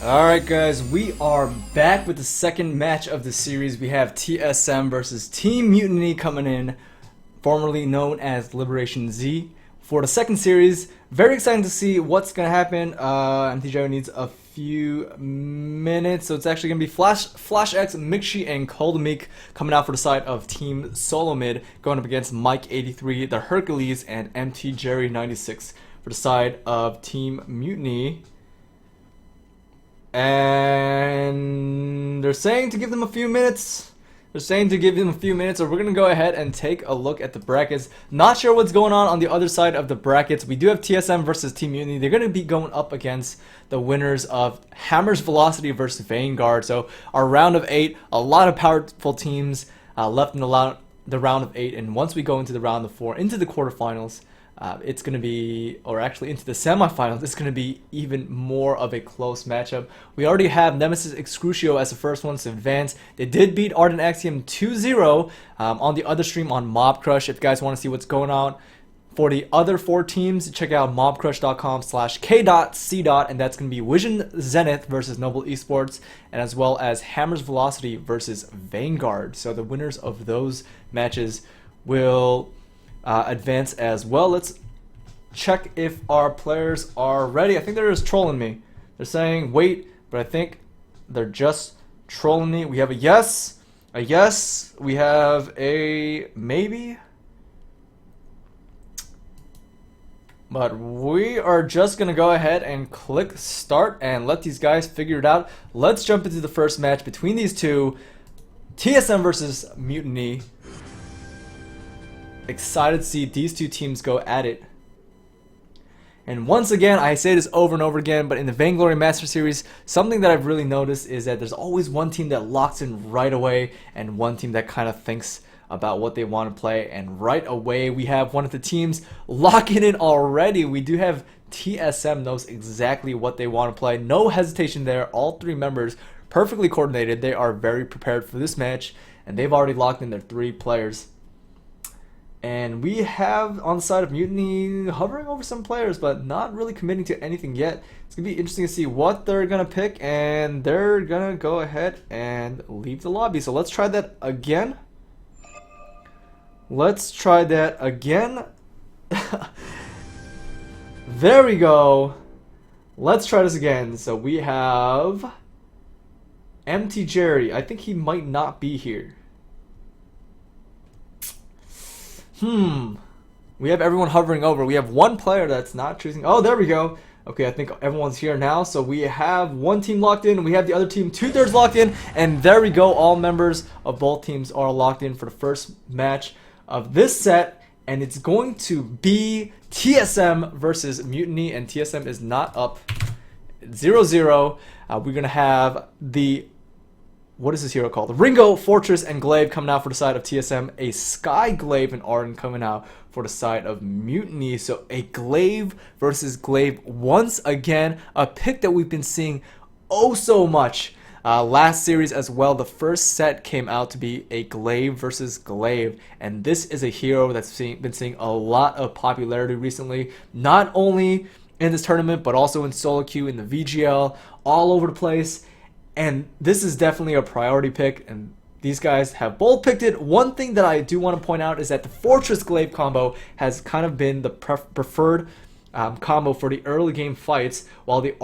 Alright guys, we are back with the second match of the series. We have TSM versus Team Mutiny coming in, formerly known as Liberation Z, for the second series. Very exciting to see what's going to happen. MTJ needs a few minutes, so it's actually going to be Flash X, Mixi, and Coldmeek coming out for the side of Team Solomid, going up against Mike83, the Hercules, and MTJ96 for the side of Team Mutiny. And they're saying to give them a few minutes. Or we're going to go ahead and take a look at the brackets. Not sure what's going on the other side of the brackets. We do have TSM versus Team Mutiny. They're going to be going up against the winners of Hammer's Velocity versus Vainglory. So our round of 8, a lot of powerful teams left in the round of 8. And once we go into the round of 4, into the quarterfinals, it's going to be, or actually into the semifinals, it's going to be even more of a close matchup. We already have Nemesis Excrucio as the first one to advance. They did beat Ardent Axiom 2-0 on the other stream on Mob Crush. If you guys want to see what's going on for the other 4 teams, check out mobcrush.com/k.c. and that's going to be Vision Zenith versus Noble Esports, and as well as Hammer's Velocity versus Vanguard. So the winners of those matches will advance as well. Let's check if our players are ready. I think they're just trolling me. They're saying wait, but I think they're just trolling me. We have a yes, we have a maybe, but we are just gonna go ahead and click start and let these guys figure it out. Let's jump into the first match between these two, TSM versus Mutiny. Excited to see these two teams go at it. And once again, I say this over and over again, but in the Vainglory Master Series, something that I've really noticed is that there's always one team that locks in right away and one team that kind of thinks about what they want to play. And right away, we have one of the teams locking in already. We do have TSM knows exactly what they want to play. No hesitation there. All 3 members perfectly coordinated. They are very prepared for this match, and they've already locked in their 3 players. And we have on the side of Mutiny hovering over some players, but not really committing to anything yet. It's going to be interesting to see what they're going to pick, and they're going to go ahead and leave the lobby. So let's try that again. There we go. Let's try this again. So we have MT Jerry. I think he might not be here. We have everyone hovering over. We have one player that's not choosing. Oh, there we go. Okay, I think everyone's here now. So we have one team locked in. We have the other team 2/3 locked in. And there we go. All members of both teams are locked in for the first match of this set. And it's going to be TSM versus Mutiny. And TSM is not up. 0-0. We're going to have the... what is this hero called? Ringo, Fortress, and Glaive coming out for the side of TSM. A Sky, Glaive, and Arden coming out for the side of Mutiny. So a Glaive versus Glaive once again. A pick that we've been seeing oh so much last series as well. The first set came out to be a Glaive versus Glaive. And this is a hero that's been seeing a lot of popularity recently. Not only in this tournament, but also in solo queue, in the VGL, all over the place. And this is definitely a priority pick, and these guys have both picked it. One thing that I do want to point out is that the Fortress Glaive combo has kind of been the preferred combo for the early game fights, while the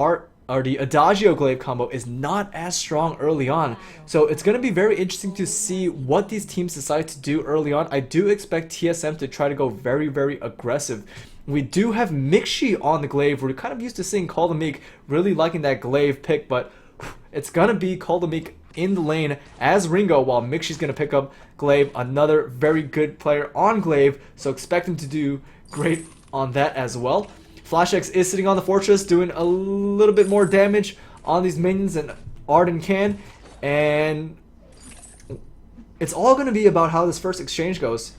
Adagio Glaive combo is not as strong early on. So it's going to be very interesting to see what these teams decide to do early on. I do expect TSM to try to go very, very aggressive. We do have Mixi on the Glaive. We're kind of used to seeing Coldmeek really liking that Glaive pick, but it's going to be Coldmeek in the lane as Ringo, while Mixi's going to pick up Glaive, another very good player on Glaive, so expect him to do great on that as well. Flash X is sitting on the Fortress, doing a little bit more damage on these minions than Arden can, and it's all going to be about how this first exchange goes.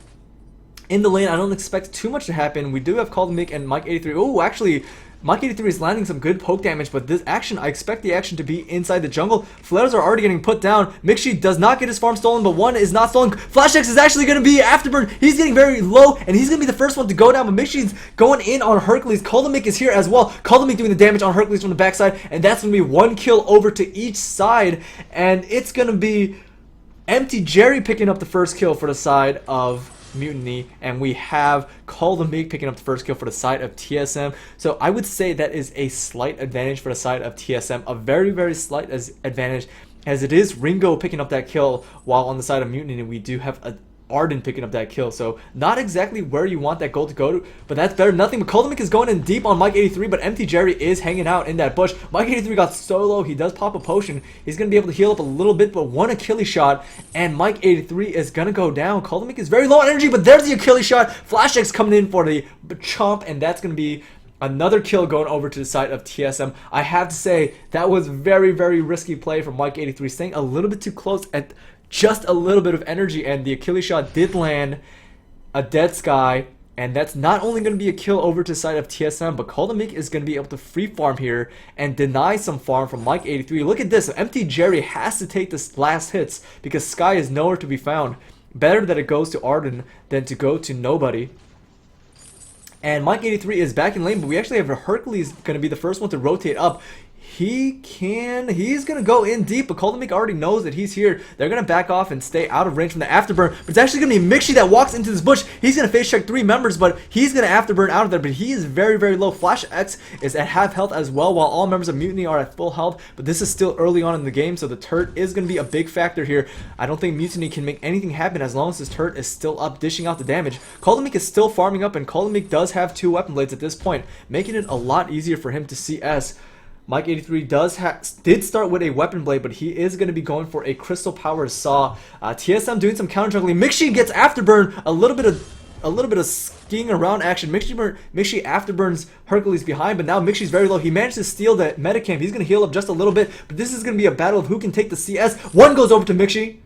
In the lane, I don't expect too much to happen. We do have Coldmeek and Mike83. Oh, actually, Mach 83 is landing some good poke damage, but this action, I expect the action to be inside the jungle. Flares are already getting put down. Mixi does not get his farm stolen, but one is not stolen. Flash X is actually going to be Afterburn. He's getting very low, and he's going to be the first one to go down, but Mixi's going in on Hercules. Coldamic is here as well. Coldamic doing the damage on Hercules from the backside, and that's going to be one kill over to each side, and it's going to be Empty Jerry picking up the first kill for the side of Mutiny, and we have Coldamic picking up the first kill for the side of TSM. So I would say that is a slight advantage for the side of TSM, a very, very slight advantage, as it is Ringo picking up that kill, while on the side of Mutiny we do have a Arden picking up that kill. So not exactly where you want that gold to go to, but that's better than nothing. But Coldamic is going in deep on Mike 83, but Empty Jerry is hanging out in that bush. Mike 83 got so low, he does pop a potion. He's going to be able to heal up a little bit, but one Achilles shot, and Mike 83 is going to go down. Coldamic is very low on energy, but there's the Achilles shot. Flash X coming in for the chomp, and that's going to be another kill going over to the side of TSM. I have to say, that was very, very risky play from Mike 83, staying a little bit too close at just a little bit of energy, and the Achilles shot did land a dead Sky, and that's not only going to be a kill over to the side of TSM, but Coldamic is going to be able to free farm here and deny some farm from Mike 83. Look at this, Empty Jerry has to take this last hits because Sky is nowhere to be found. Better that it goes to Arden than to go to nobody. And Mike 83 is back in lane, but we actually have Hercules going to be the first one to rotate up. He's going to go in deep, but Coldamic already knows that he's here. They're going to back off and stay out of range from the Afterburn, but it's actually going to be Mixi that walks into this bush. He's going to face check 3 members, but he's going to Afterburn out of there, but he is very, very low. Flash X is at half health as well, while all members of Mutiny are at full health, but this is still early on in the game, so the turret is going to be a big factor here. I don't think Mutiny can make anything happen as long as this turret is still up, dishing out the damage. Coldamic is still farming up, and Coldamic does have 2 weapon blades at this point, making it a lot easier for him to CS. Mike 83 did start with a weapon blade, but he is going to be going for a crystal powered saw. TSM doing some counter juggling. Mixi gets Afterburn, a little bit of skiing around action. Mixi afterburns Hercules behind, but now Mixi's very low. He managed to steal the Metacamp. He's going to heal up just a little bit, but this is going to be a battle of who can take the CS. One goes over to Mixi.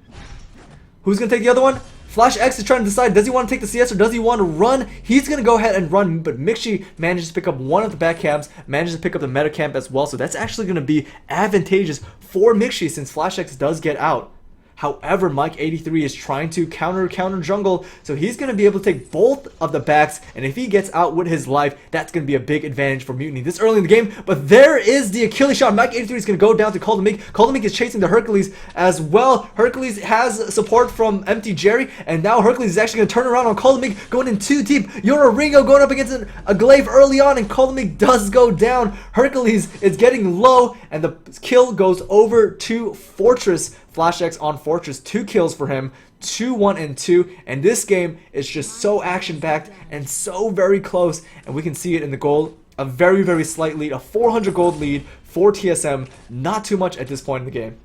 Who's going to take the other one? Flash X is trying to decide, does he want to take the CS or does he want to run? He's going to go ahead and run, but Mixi manages to pick up one of the back camps, manages to pick up the meta camp as well, so that's actually going to be advantageous for Mixi since Flash X does get out. However, Mike 83 is trying to counter jungle, so he's going to be able to take both of the backs, and if he gets out with his life, that's going to be a big advantage for Mutiny this early in the game. But there is the Achilles shot. Mike 83 is going to go down to Coldamic. Coldamic is chasing the Hercules as well. Hercules has support from Empty Jerry, and now Hercules is actually going to turn around on Coldamic, going in too deep. Yoro Ringo going up against a glaive early on, and Coldamic does go down. Hercules is getting low, and the kill goes over to Fortress. Flash X on Fortress, 2 kills for him, 2-1 and 2, and this game is just so action-packed and so very close, and we can see it in the gold. A very, very slight lead, a 400 gold lead for TSM, not too much at this point in the game.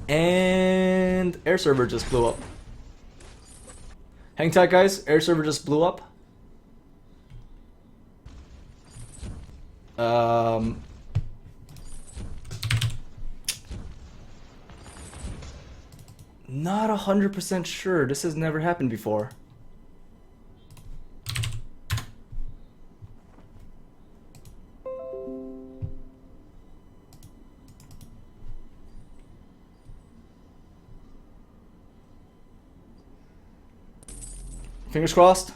And air server just blew up. Hang tight, guys, air server just blew up. Not 100% sure. This has never happened before. Fingers crossed.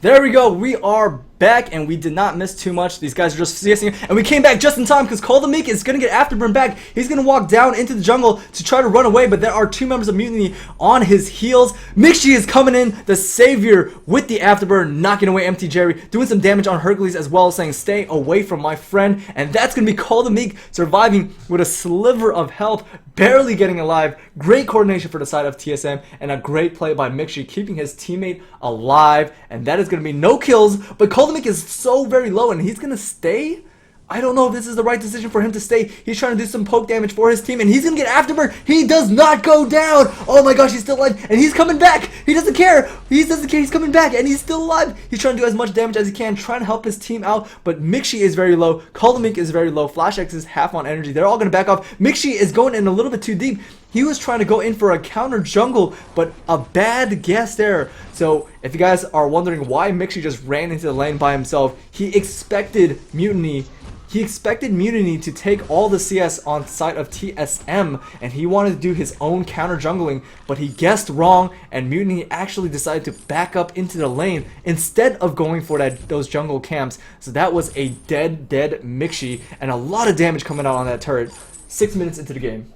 There we go. We are back, and we did not miss too much. These guys are just CSing, and we came back just in time because Coldamic is going to get Afterburn back. He's going to walk down into the jungle to try to run away, but there are 2 members of Mutiny on his heels. Mixi is coming in, the savior, with the Afterburn, knocking away Empty Jerry, doing some damage on Hercules as well, saying stay away from my friend, and that's going to be Coldamic surviving with a sliver of health, barely getting alive. Great coordination for the side of TSM, and a great play by Mixi, keeping his teammate alive, and that is going to be no kills, but Coldamic is so very low, and he's going to stay I don't know if this is the right decision for him to stay. He's trying to do some poke damage for his team, and he's going to get Afterbird. He does not go down. Oh my gosh, he's still alive, and he's coming back. He doesn't care. He doesn't care. He's coming back, and he's still alive. He's trying to do as much damage as he can, trying to help his team out, but Mixie is very low. Solomid is very low. Flash X is half on energy. They're all going to back off. Mixie is going in a little bit too deep. He was trying to go in for a counter jungle, but a bad guess there. So if you guys are wondering why Mixie just ran into the lane by himself, he expected Mutiny. He expected Mutiny to take all the CS on side of TSM, and he wanted to do his own counter jungling, but he guessed wrong, and Mutiny actually decided to back up into the lane instead of going for those jungle camps. So that was a dead Mixie, and a lot of damage coming out on that turret. 6 minutes into the game.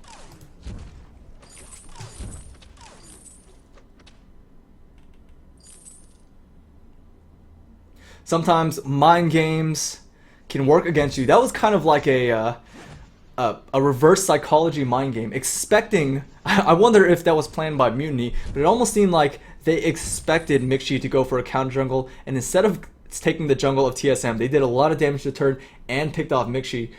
Sometimes mind games can work against you. That was kind of like a reverse psychology mind game. Expecting, I wonder if that was planned by Mutiny, but it almost seemed like they expected Mixie to go for a counter jungle, and instead of taking the jungle of TSM, they did a lot of damage to the turret and picked off Mixie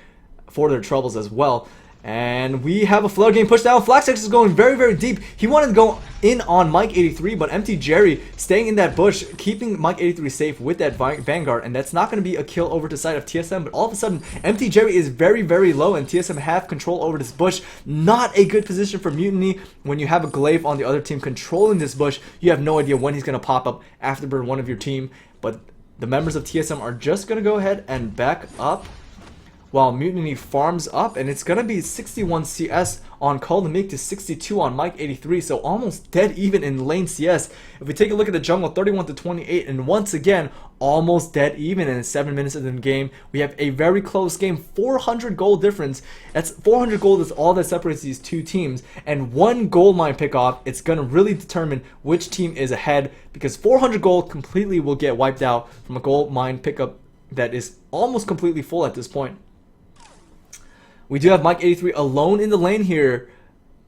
for their troubles as well. And we have a flood game pushed down. Flash X is going very deep. He wanted to go in on Mike 83, but Empty Jerry staying in that bush, keeping Mike 83 safe with that Vanguard, and that's not going to be a kill over to side of TSM. But all of a sudden, Empty Jerry is very low, and TSM have control over this bush. Not a good position for Mutiny. When you have a Glaive on the other team controlling this bush, you have no idea when he's going to pop up after burn one of your team. But the members of TSM are just going to go ahead and back up while Mutiny farms up, and it's gonna be 61 CS on Solomid to 62 on Mike 83, so almost dead even in lane CS. If we take a look at the jungle, 31 to 28, and once again almost dead even in 7 minutes of the game. We have a very close game, 400 gold difference. That's 400 gold is all that separates these two teams, and one gold mine pick off, it's gonna really determine which team is ahead, because 400 gold completely will get wiped out from a gold mine pickup that is almost completely full at this point. We do have Mike 83 alone in the lane here.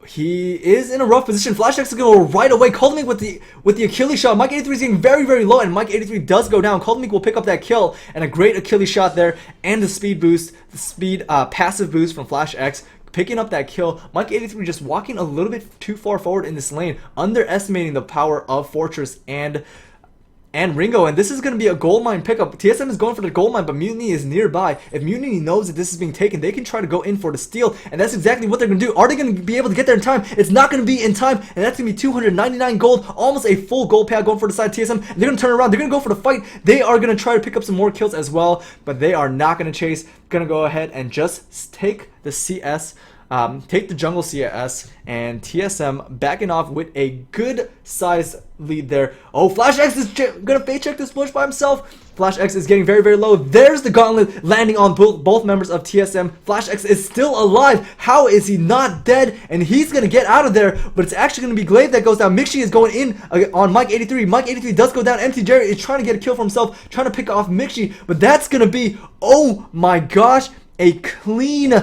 He is in a rough position. Flash X is going to go right away. Solomid with the Achilles shot. Mike 83 is getting very low, and Mike 83 does go down. Solomid will pick up that kill, and a great Achilles shot there, and the speed boost, the speed passive boost from Flash X. Picking up that kill. Mike 83 just walking a little bit too far forward in this lane, underestimating the power of Fortress and Ringo, and this is going to be a gold mine pickup. TSM is going for the gold mine, but Mutiny is nearby. If Mutiny knows that this is being taken, they can try to go in for the steal, and that's exactly what they're going to do. Are they going to be able to get there in time? It's not going to be in time, and that's going to be 299 gold, almost a full gold payout going for the side of TSM. And they're going to turn around. They're going to go for the fight. They are going to try to pick up some more kills as well, but they are not going to chase. Going to go ahead and just take the CS. Take the jungle CS, and TSM backing off with a good size lead there. Oh, Flash X is gonna fake check this bush by himself. Flash X is getting very low. There's the gauntlet landing on both members of TSM. Flash X is still alive. How is he not dead? And he's gonna get out of there, but it's actually gonna be Glaive that goes down. Mixie is going in on Mike 83. Mike 83 does go down. Empty Jerry is trying to get a kill for himself, trying to pick off Mixie, but that's gonna be, oh my gosh, a clean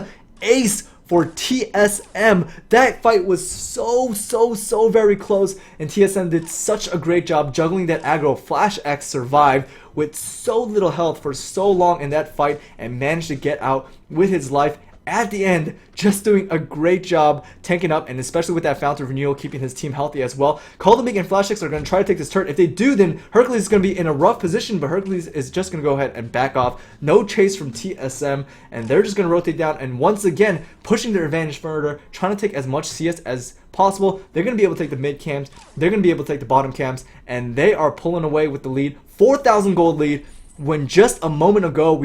ace for TSM. That fight was so very close, and TSM did such a great job juggling that aggro. Flash X survived with so little health for so long in that fight and managed to get out with his life at the end, just doing a great job tanking up, and especially with that Fountain of Renewal, keeping his team healthy as well. Solomid and Flash X are going to try to take this turret. If they do, then Hercules is going to be in a rough position, but Hercules is just going to go ahead and back off. No chase from TSM, and they're just going to rotate down, and once again, pushing their advantage further, trying to take as much CS as possible. They're going to be able to take the mid camps, they're going to be able to take the bottom camps, and they are pulling away with the lead. 4,000 gold lead, when just a moment ago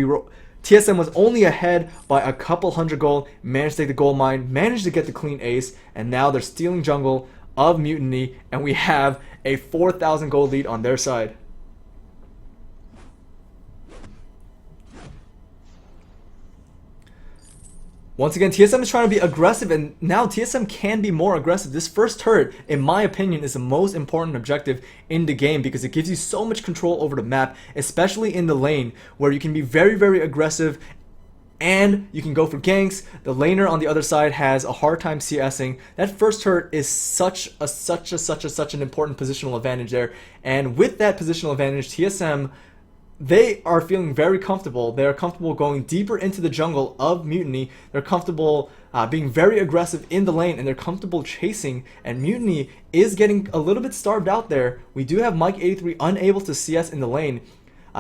TSM was only ahead by a couple hundred gold, managed to take the gold mine, managed to get the clean ace, and now they're stealing jungle of Mutiny, and we have a 4,000 gold lead on their side. Once again, TSM is trying to be aggressive, and now TSM can be more aggressive. This first turret, in my opinion, is the most important objective in the game because it gives you so much control over the map, especially in the lane, where you can be very aggressive and you can go for ganks. The laner on the other side has a hard time CSing. That first turret is such an important positional advantage there, and with that positional advantage, TSM they are feeling very comfortable. They're comfortable going deeper into the jungle of Mutiny. They're comfortable being very aggressive in the lane, and they're comfortable chasing. And Mutiny is getting a little bit starved out there. We do have Mike83 unable to CS in the lane.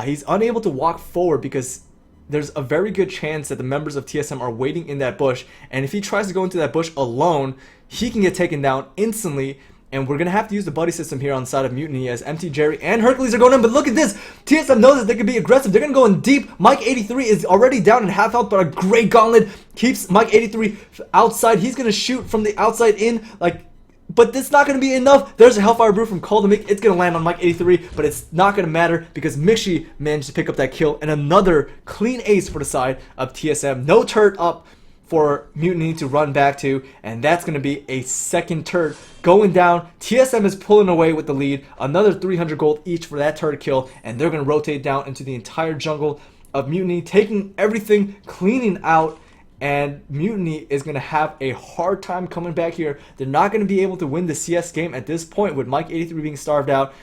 He's unable to walk forward because there's a very good chance that the members of TSM are waiting in that bush. And if he tries to go into that bush alone, he can get taken down instantly. And we're going to have to use the buddy system here on the side of Mutiny as MT Jerry and Hercules are going in. But look at this. TSM knows that they can be aggressive. They're going to go in deep. Mike83 is already down in half health, but a great gauntlet keeps Mike83 outside. He's going to shoot from the outside in. But it's not going to be enough. There's a Hellfire Brew from Coldemic. It's going to land on Mike83, but it's not going to matter because Mixi managed to pick up that kill. And another clean ace for the side of TSM. No turret up for Mutiny to run back to, and that's going to be a second turret going down. TSM is pulling away with the lead. Another 300 gold each for that turret kill, and they're going to rotate down into the entire jungle of Mutiny, taking everything, cleaning out, and Mutiny is going to have a hard time coming back here. They're not going to be able to win the CS game at this point with Mike83 being starved out,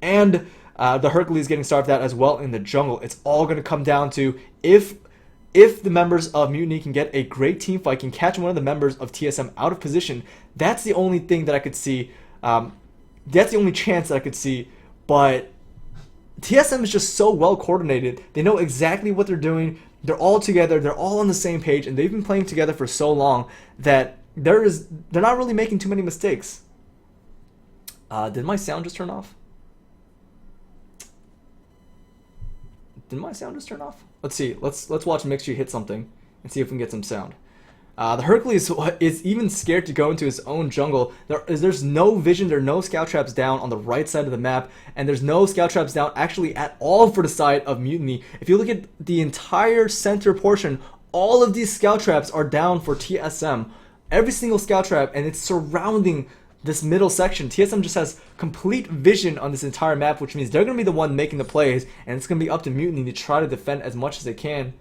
and the Hercules getting starved out as well in the jungle. It's all going to come down to if the members of Mutiny can get a great team fight, can catch one of the members of TSM out of position. That's the only thing that I could see. That's the only chance that I could see. But TSM is just so well coordinated. They know exactly what they're doing. They're all together. They're all on the same page, and they've been playing together for so long that they're not really making too many mistakes. Did my sound just turn off? Did my sound just turn off? Let's see. Let's watch Mixture hit something and see if we can get some sound. The Hercules is even scared to go into his own jungle. There's no vision. There are no scout traps down on the right side of the map, and there's no scout traps down actually at all for the side of Mutiny. If you look at the entire center portion, all of these scout traps are down for TSM. Every single scout trap, and it's surrounding this middle section. TSM just has complete vision on this entire map, which means they're going to be the one making the plays, and it's going to be up to Mutiny to try to defend as much as they can.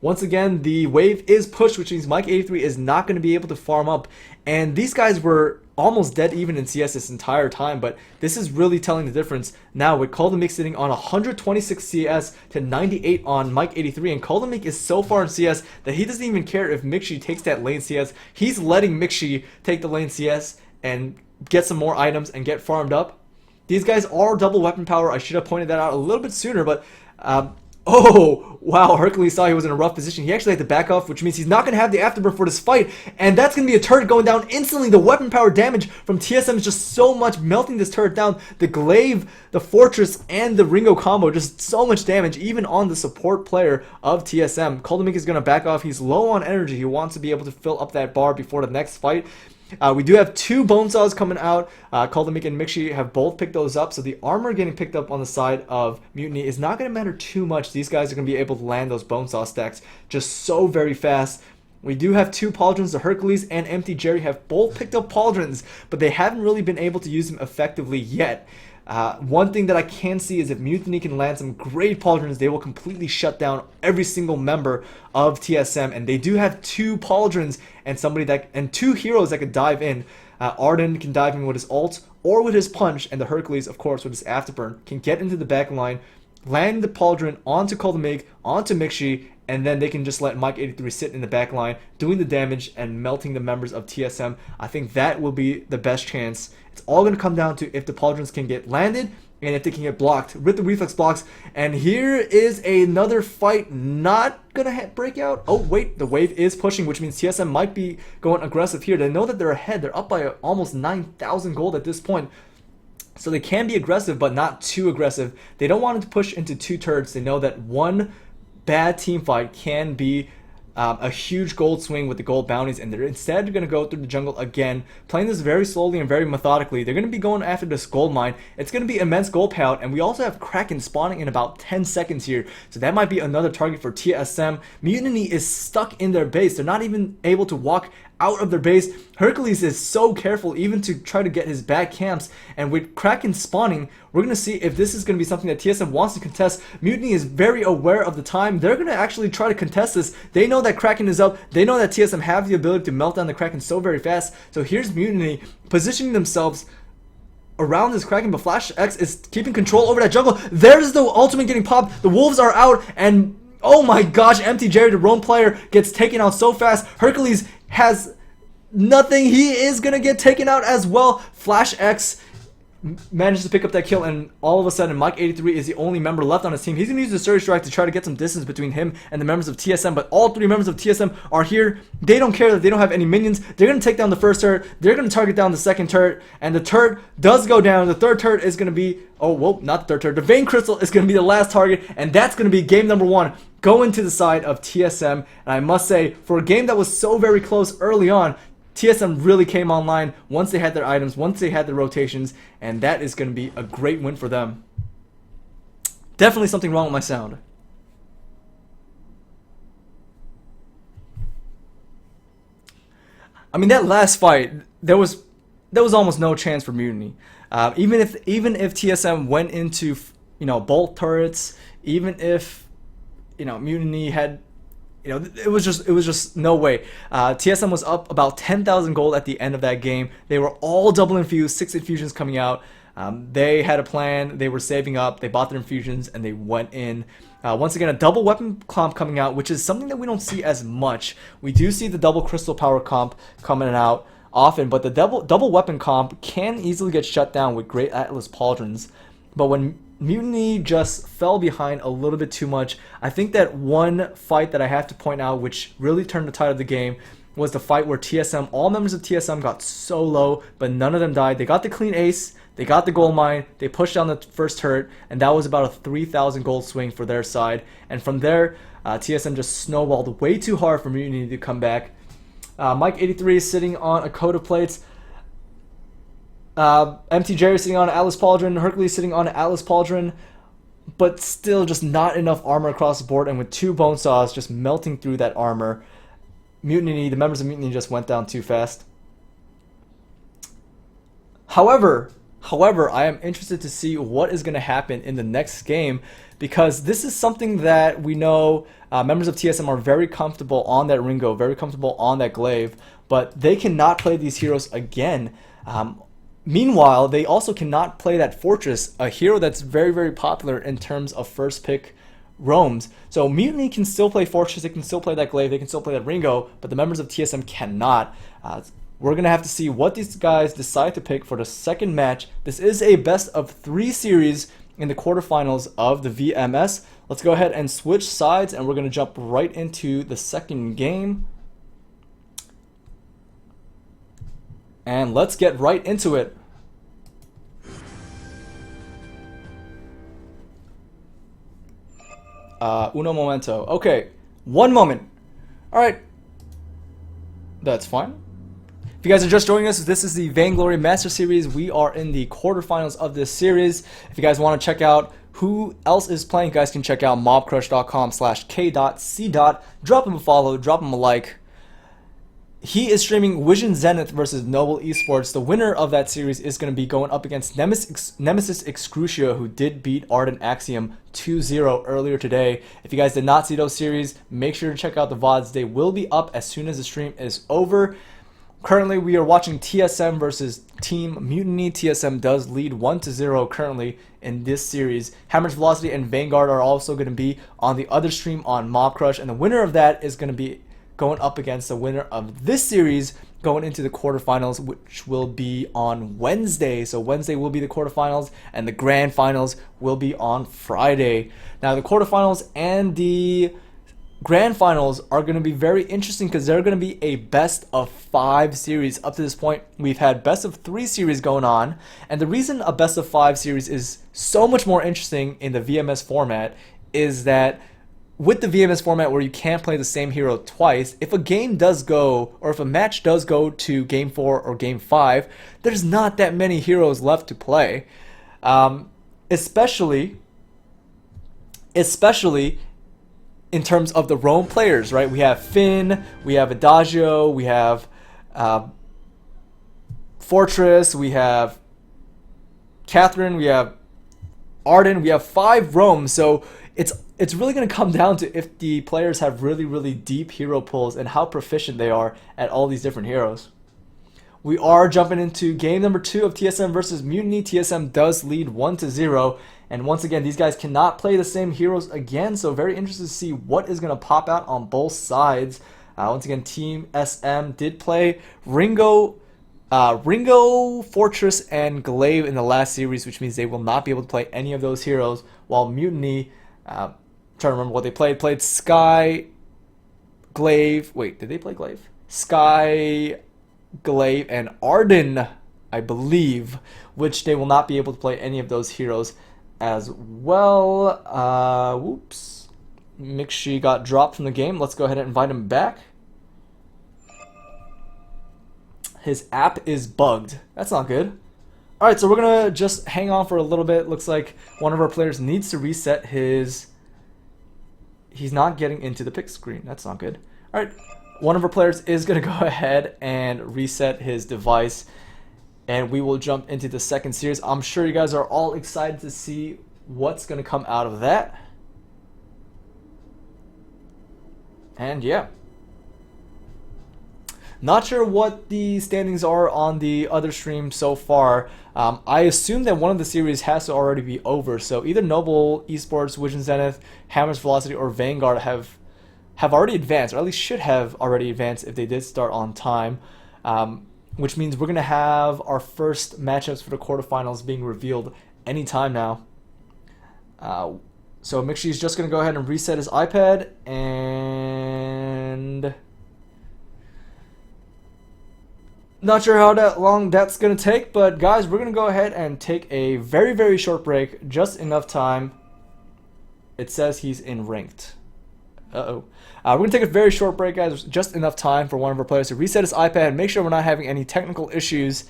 Once again, the wave is pushed, which means Mike83 is not going to be able to farm up, and these guys were almost dead even in CS this entire time, but this is really telling the difference now with Coldemic sitting on 126 CS to 98 on Mike83, and Coldemic is so far in CS that he doesn't even care if Mixi takes that lane CS. He's letting Mixi take the lane CS and get some more items and get farmed up. These guys are double weapon power. I should have pointed that out a little bit sooner, but oh, wow, Hercules saw he was in a rough position. He actually had to back off, which means he's not going to have the afterburn for this fight. And that's going to be a turret going down instantly. The weapon power damage from TSM is just so much, melting this turret down. The glaive, the fortress, and the Ringo combo, just so much damage, even on the support player of TSM. Coldemic is going to back off. He's low on energy. He wants to be able to fill up that bar before the next fight. We do have two bone saws coming out. Coldemic and Mixi have both picked those up, so the armor getting picked up on the side of Mutiny is not going to matter too much. These guys are going to be able to land those bone saw stacks just so very fast. We do have two pauldrons. The Hercules and Empty Jerry have both picked up pauldrons, but they haven't really been able to use them effectively yet. One thing that I can see is if Mutiny can land some great pauldrons, they will completely shut down every single member of TSM. And they do have two pauldrons and two heroes that could dive in. Arden can dive in with his ult or with his punch, and the Hercules, of course, with his afterburn, can get into the back line, land the pauldron onto Coldemic, onto Mixi, and then they can just let Mike83 sit in the back line, doing the damage and melting the members of TSM. I think that will be the best chance. It's all going to come down to if the pauldrons can get landed and if they can get blocked with the reflex blocks. And here is another fight not going to break out. Oh, wait, the wave is pushing, which means TSM might be going aggressive here. They know that they're ahead. They're up by almost 9,000 gold at this point. So they can be aggressive, but not too aggressive. They don't want to push into two turrets. They know that one bad team fight can be a huge gold swing with the gold bounties, and they're instead going to go through the jungle again, playing this very slowly and very methodically. They're going to be going after this gold mine. It's going to be immense gold payout, and we also have Kraken spawning in about 10 seconds here, so that might be another target for TSM. Mutiny is stuck in their base. They're not even able to walk out of their base. Hercules is so careful even to try to get his back camps, and with Kraken spawning, we're going to see if this is going to be something that TSM wants to contest. Mutiny is very aware of the time. They're going to actually try to contest this. They know that Kraken is up. They know that TSM have the ability to melt down the Kraken so very fast. So here's Mutiny positioning themselves around this Kraken, but Flash X is keeping control over that jungle. There's the ultimate getting popped. The wolves are out, and oh my gosh, Empty Jerry, the roam player, gets taken out so fast. Hercules has nothing. He is gonna get taken out as well. Flash X manages to pick up that kill, and all of a sudden Mike 83 is the only member left on his team. He's going to use the Surge Strike to try to get some distance between him and the members of TSM, but all three members of TSM are here. They don't care that they don't have any minions. They're going to take down the first turret. They're going to target down the second turret, and the turret does go down. The third turret is going to be, oh, whoa, not the third turret. The Vein Crystal is going to be the last target, and that's going to be game number 1 going to the side of TSM. And I must say, for a game that was so very close early on, TSM really came online once they had their items, once they had their rotations, and that is going to be a great win for them. Definitely something wrong with my sound. I mean, that last fight, there was almost no chance for Mutiny. Even if TSM went into, bolt turrets, even if Mutiny had, it was just no way. TSM was up about 10,000 gold at the end of that game. They were all double infused, 6 infusions coming out. They had a plan. They were saving up. They bought their infusions and they went in. Once again, a double weapon comp coming out, which is something that we don't see as much. We do see the double crystal power comp coming out often, but the double weapon comp can easily get shut down with Great Atlas Pauldrons. But when Mutiny just fell behind a little bit too much, I think that one fight that I have to point out, which really turned the tide of the game, was the fight where TSM, all members of TSM got so low, but none of them died. They got the clean ace, they got the gold mine, they pushed down the first turret, and that was about a 3,000 gold swing for their side. And from there, TSM just snowballed way too hard for Mutiny to come back. Mike 83 is sitting on a coat of plates. MT Jerry sitting on an Atlas Pauldron, Hercules sitting on an Atlas Pauldron, but still just not enough armor across the board, and with 2 bone saws just melting through that armor. Mutiny, the members of Mutiny just went down too fast. However, I am interested to see what is going to happen in the next game, because this is something that we know members of TSM are very comfortable on that Ringo, very comfortable on that Glaive, but they cannot play these heroes again. Meanwhile, they also cannot play that Fortress, a hero that's very, very popular in terms of first pick roams. So Mutiny can still play Fortress, they can still play that Glaive, they can still play that Ringo, but the members of TSM cannot. We're going to have to see what these guys decide to pick for the second match. This is a best of 3 series in the quarterfinals of the VMS. Let's go ahead and switch sides, and we're going to jump right into the second game. And let's get right into it. Uno momento. Okay, 1 moment. Alright. That's fine. If you guys are just joining us, this is the Vainglory Master Series. We are in the quarterfinals of this series. If you guys want to check out who else is playing, you guys can check out mobcrush.com/k.c. Drop him a follow, drop him a like. He is streaming Vision Zenith versus Noble Esports. The winner of that series is going to be going up against Nemesis Excrucia, who did beat Ardent Axiom 2-0 earlier today. If you guys did not see those series, make sure to check out the VODs. They will be up as soon as the stream is over. Currently, we are watching TSM versus Team Mutiny. TSM does lead 1-0 currently in this series. Hammer's Velocity and Vanguard are also going to be on the other stream on Mob Crush, and the winner of that is going to be going up against the winner of this series going into the quarterfinals, which will be on Wednesday. So Wednesday will be the quarterfinals, and the grand finals will be on Friday. Now, the quarterfinals and the grand finals are going to be very interesting because they're going to be a best of 5 series. Up to this point, we've had best of 3 series going on, and the reason a best of 5 series is so much more interesting in the VMS format is that with the VMS format where you can't play the same hero twice, if a game does go, or if a match does go to game 4 or game 5, there's not that many heroes left to play. Especially in terms of the roam players, right? We have Finn, we have Adagio, we have Fortress, we have Catherine, we have Arden, we have 5 roams, so it's really going to come down to if the players have really, really deep hero pools and how proficient they are at all these different heroes. We are jumping into game number 2 of TSM versus Mutiny. TSM does lead 1-0. And once again, these guys cannot play the same heroes again. So very interested to see what is going to pop out on both sides. Once again, Team SM did play Ringo, Fortress, and Glaive in the last series, which means they will not be able to play any of those heroes. While Mutiny, trying to remember what they played Sky, Glaive. Wait, did they play Glaive? Sky, Glaive, and Arden, I believe, which they will not be able to play any of those heroes as well. Whoops. Mixi got dropped from the game. Let's go ahead and invite him back. His app is bugged. That's not good. Alright, so we're going to just hang on for a little bit. Looks like one of our players needs to reset his... He's not getting into the pick screen. That's not good. Alright, one of our players is going to go ahead and reset his device. And we will jump into the second series. I'm sure you guys are all excited to see what's going to come out of that. And yeah. Not sure what the standings are on the other stream so far. I assume that one of the series has to already be over. So either Noble Esports, Vision Zenith, Hammer's Velocity, or Vanguard have already advanced, or at least should have already advanced if they did start on time. Which means we're going to have our first matchups for the quarterfinals being revealed anytime now. So Mixi is just going to go ahead and reset his iPad, and not sure how long that's going to take, but guys, we're going to go ahead and take a very, very short break, just enough time. It says he's in ranked. Uh-oh. We're going to take a very short break, guys. Just enough time for one of our players to reset his iPad, make sure we're not having any technical issues,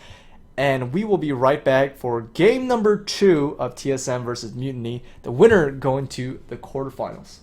and we will be right back for game number 2 of TSM versus Mutiny, the winner going to the quarterfinals.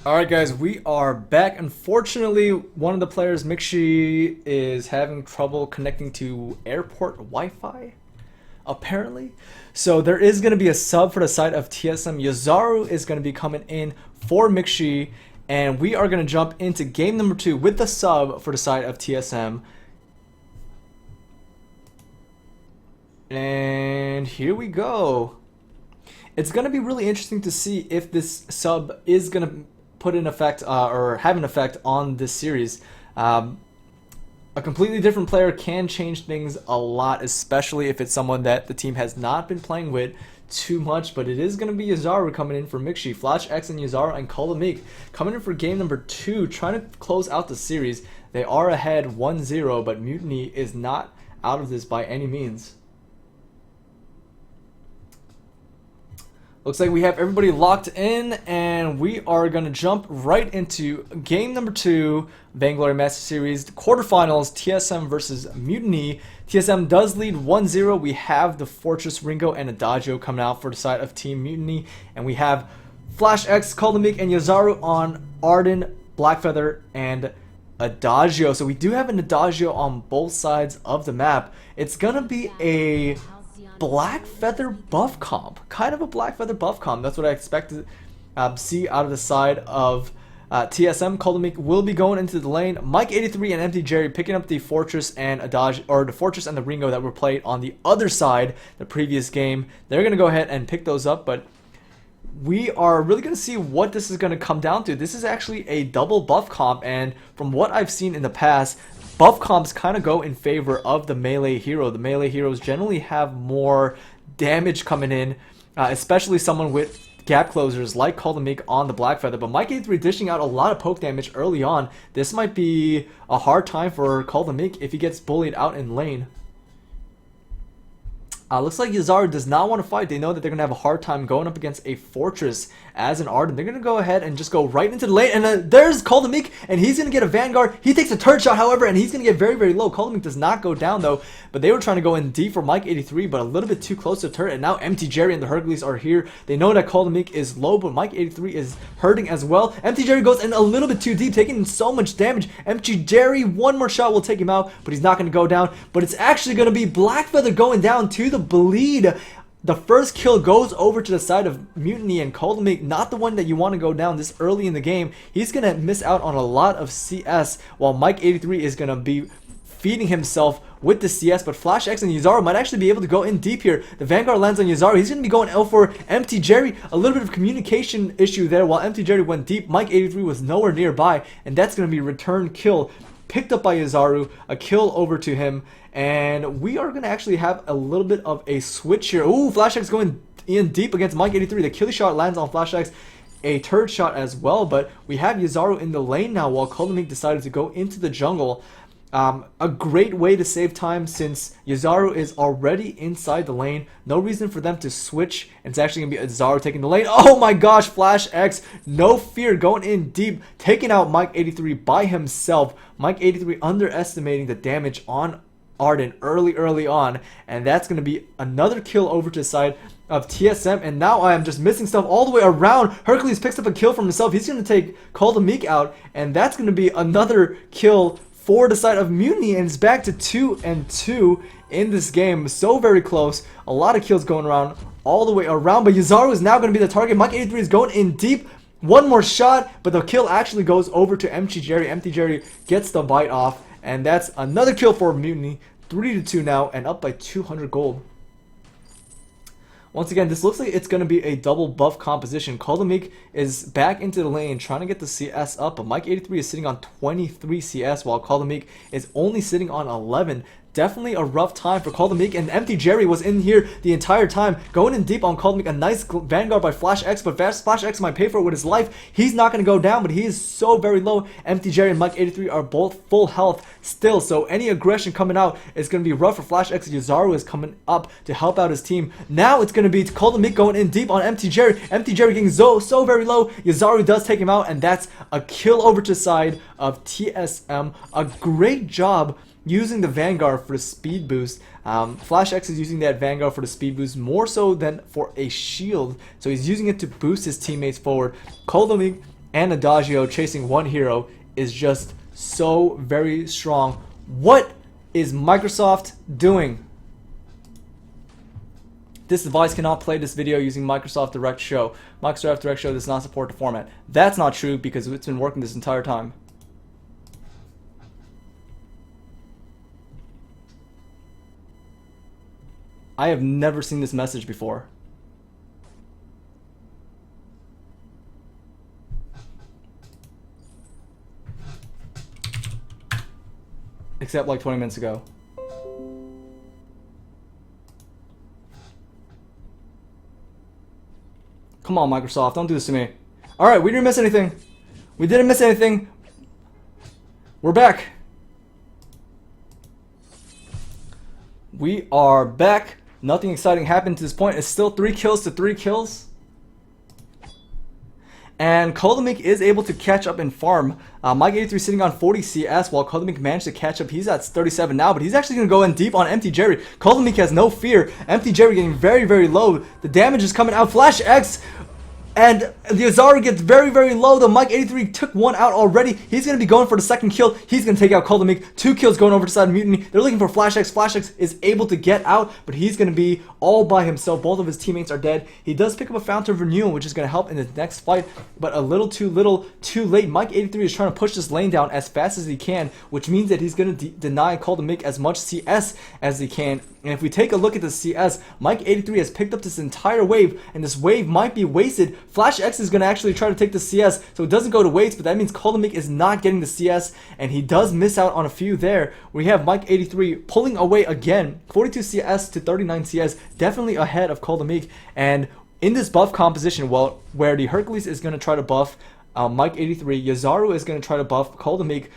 Alright guys, we are back. Unfortunately, one of the players, Mixi, is having trouble connecting to airport Wi-Fi, apparently. So there is going to be a sub for the side of TSM. Yazaru is going to be coming in for Mixi, and we are going to jump into game number 2 with the sub for the side of TSM. And here we go. It's going to be really interesting to see if this sub is going to put in effect or have an effect on this series. A completely different player can change things a lot, especially if it's someone that the team has not been playing with too much. But it is going to be Yazaru coming in for Mixi. Flash X and Yazaru and Solomid coming in for game number 2, trying to close out the series. They are ahead 1-0, but Mutiny is not out of this by any means. Looks like we have everybody locked in, and we are going to jump right into game number 2, Vainglory Master Series quarterfinals, TSM versus Mutiny. TSM does lead 1-0. We have the Fortress, Ringo, and Adagio coming out for the side of Team Mutiny, and we have Flash X, Solomid, and Yazaru on Arden, Blackfeather, and Adagio. So we do have an Adagio on both sides of the map. It's going to be a Blackfeather buff comp, kind of a Blackfeather buff comp. That's what I expect to see out of the side of TSM. Solomid will be going into the lane. Mike83 and Empty Jerry picking up the Fortress and Adagio, or the Fortress and the Ringo that were played on the other side the previous game. They're gonna go ahead and pick those up, but we are really going to see what this is going to come down to. This is actually a double buff comp, and from what I've seen in the past, buff comps kind of go in favor of the melee hero. The melee heroes generally have more damage coming in, especially someone with gap closers like Solomid on the Blackfeather. But Mike83 dishing out a lot of poke damage early on. This might be a hard time for Solomid if he gets bullied out in lane. Looks like Yazaru does not want to fight. They know that they're going to have a hard time going up against a Fortress as an Arden. They're going to go ahead and just go right into the lane. And there's Solomid, and he's going to get a Vanguard. He takes a turret shot, however, and he's going to get very, very low. Solomid does not go down, though. But they were trying to go in deep for Mike83, but a little bit too close to the turret. And now Empty Jerry and the Hercules are here. They know that Solomid is low, but Mike83 is hurting as well. Empty Jerry goes in a little bit too deep, taking so much damage. Empty Jerry, one more shot will take him out, but he's not going to go down. But it's actually going to be Blackfeather going down to the bleed. The first kill goes over to the side of Mutiny, and Solomid, not the one that you want to go down this early in the game. He's going to miss out on a lot of CS, while Mike83 is going to be feeding himself with the CS. But Flash X and Yazaru might actually be able to go in deep here. The Vanguard lands on Yazaru. He's going to be going L for Empty Jerry. A little bit of communication issue there. While Empty Jerry went deep, Mike83 was nowhere nearby, and that's going to be return kill picked up by Yazaru, a kill over to him, and we are going to actually have a little bit of a switch here. Ooh, Flash X going in deep against Mike83. The killing shot lands on Flash X, a turret shot as well, but we have Yazaru in the lane now while Solomid decided to go into the jungle. A great way to save time since Yazaru is already inside the lane. No reason for them to switch. It's actually going to be Yazaru taking the lane. Oh my gosh, Flash X, no fear, going in deep, taking out Mike83 by himself. Mike83 underestimating the damage on Arden early on, and that's going to be another kill over to the side of TSM. And now I am just missing stuff all the way around. Hercules picks up a kill from himself. He's going to take Solomid out, and that's going to be another kill for the side of Mutiny, and it's back to 2-2 in this game. So very close. A lot of kills going around all the way around, but Yazaru is now going to be the target. Mike83 is going in deep. One more shot, but the kill actually goes over to Empty Jerry. Empty Jerry gets the bite off, and that's another kill for Mutiny. 3-2 now, and up by 200 gold. Once again, this looks like it's going to be a double buff composition. Koldomik is back into the lane trying to get the CS up, but Mike83 is sitting on 23 CS while Koldomik is only sitting on 11. Definitely a rough time for Koldomik, and Empty Jerry was in here the entire time, going in deep on Koldomik. A nice Vanguard by Flash X, but Flash X might pay for it with his life. He's not going to go down, but he is so very low. Empty Jerry and Mike83 are both full health still, so any aggression coming out is going to be rough for Flash X. Yazaru is coming up to help out his team. Now it's going to be Koldomik going in deep on Empty Jerry. Empty Jerry getting so very low. Yazaru does take him out, and that's a kill over to the side of TSM. A great job using the Vanguard for the speed boost. Flash X is using that Vanguard for the speed boost more so than for a shield, so he's using it to boost his teammates forward. Koldomik and Adagio chasing one hero is just so very strong. What is Microsoft doing? This device cannot play this video using Microsoft Direct Show. Microsoft Direct Show does not support the format. That's not true because it's been working this entire time. I have never seen this message before. Except like 20 minutes ago. Come on, Microsoft, don't do this to me. Alright, we didn't miss anything. We didn't miss anything. We're back. We are back. Nothing exciting happened to this point. It's still 3 kills to 3 kills. And Koldomik is able to catch up and farm. Mike83 sitting on 40 CS while Koldomik managed to catch up. He's at 37 now, but he's actually going to go in deep on Empty Jerry. Koldomik has no fear. Empty Jerry getting very low. The damage is coming out. Flash X. And the Yazaru gets very low. The Mike83 took one out already. He's going to be going for the second kill. He's going to take out Koldomik. 2 kills going over to the side of Mutiny. They're looking for Flash X. Flash X is able to get out, but he's going to be all by himself. Both of his teammates are dead. He does pick up a Fountain of Renewal, which is going to help in the next fight, but a little too late. Mike83 is trying to push this lane down as fast as he can, which means that he's going to deny Koldomik as much CS as he can. And if we take a look at the CS, Mike83 has picked up this entire wave, and this wave might be wasted. Flash X is going to actually try to take the CS, so it doesn't go to waste, but that means Koldomik is not getting the CS, and he does miss out on a few there. We have Mike83 pulling away again, 42 CS to 39 CS, definitely ahead of Koldomik. And in this buff composition, well, where the Hercules is going to try to buff Mike83, Yazaru is going to try to buff Koldomik.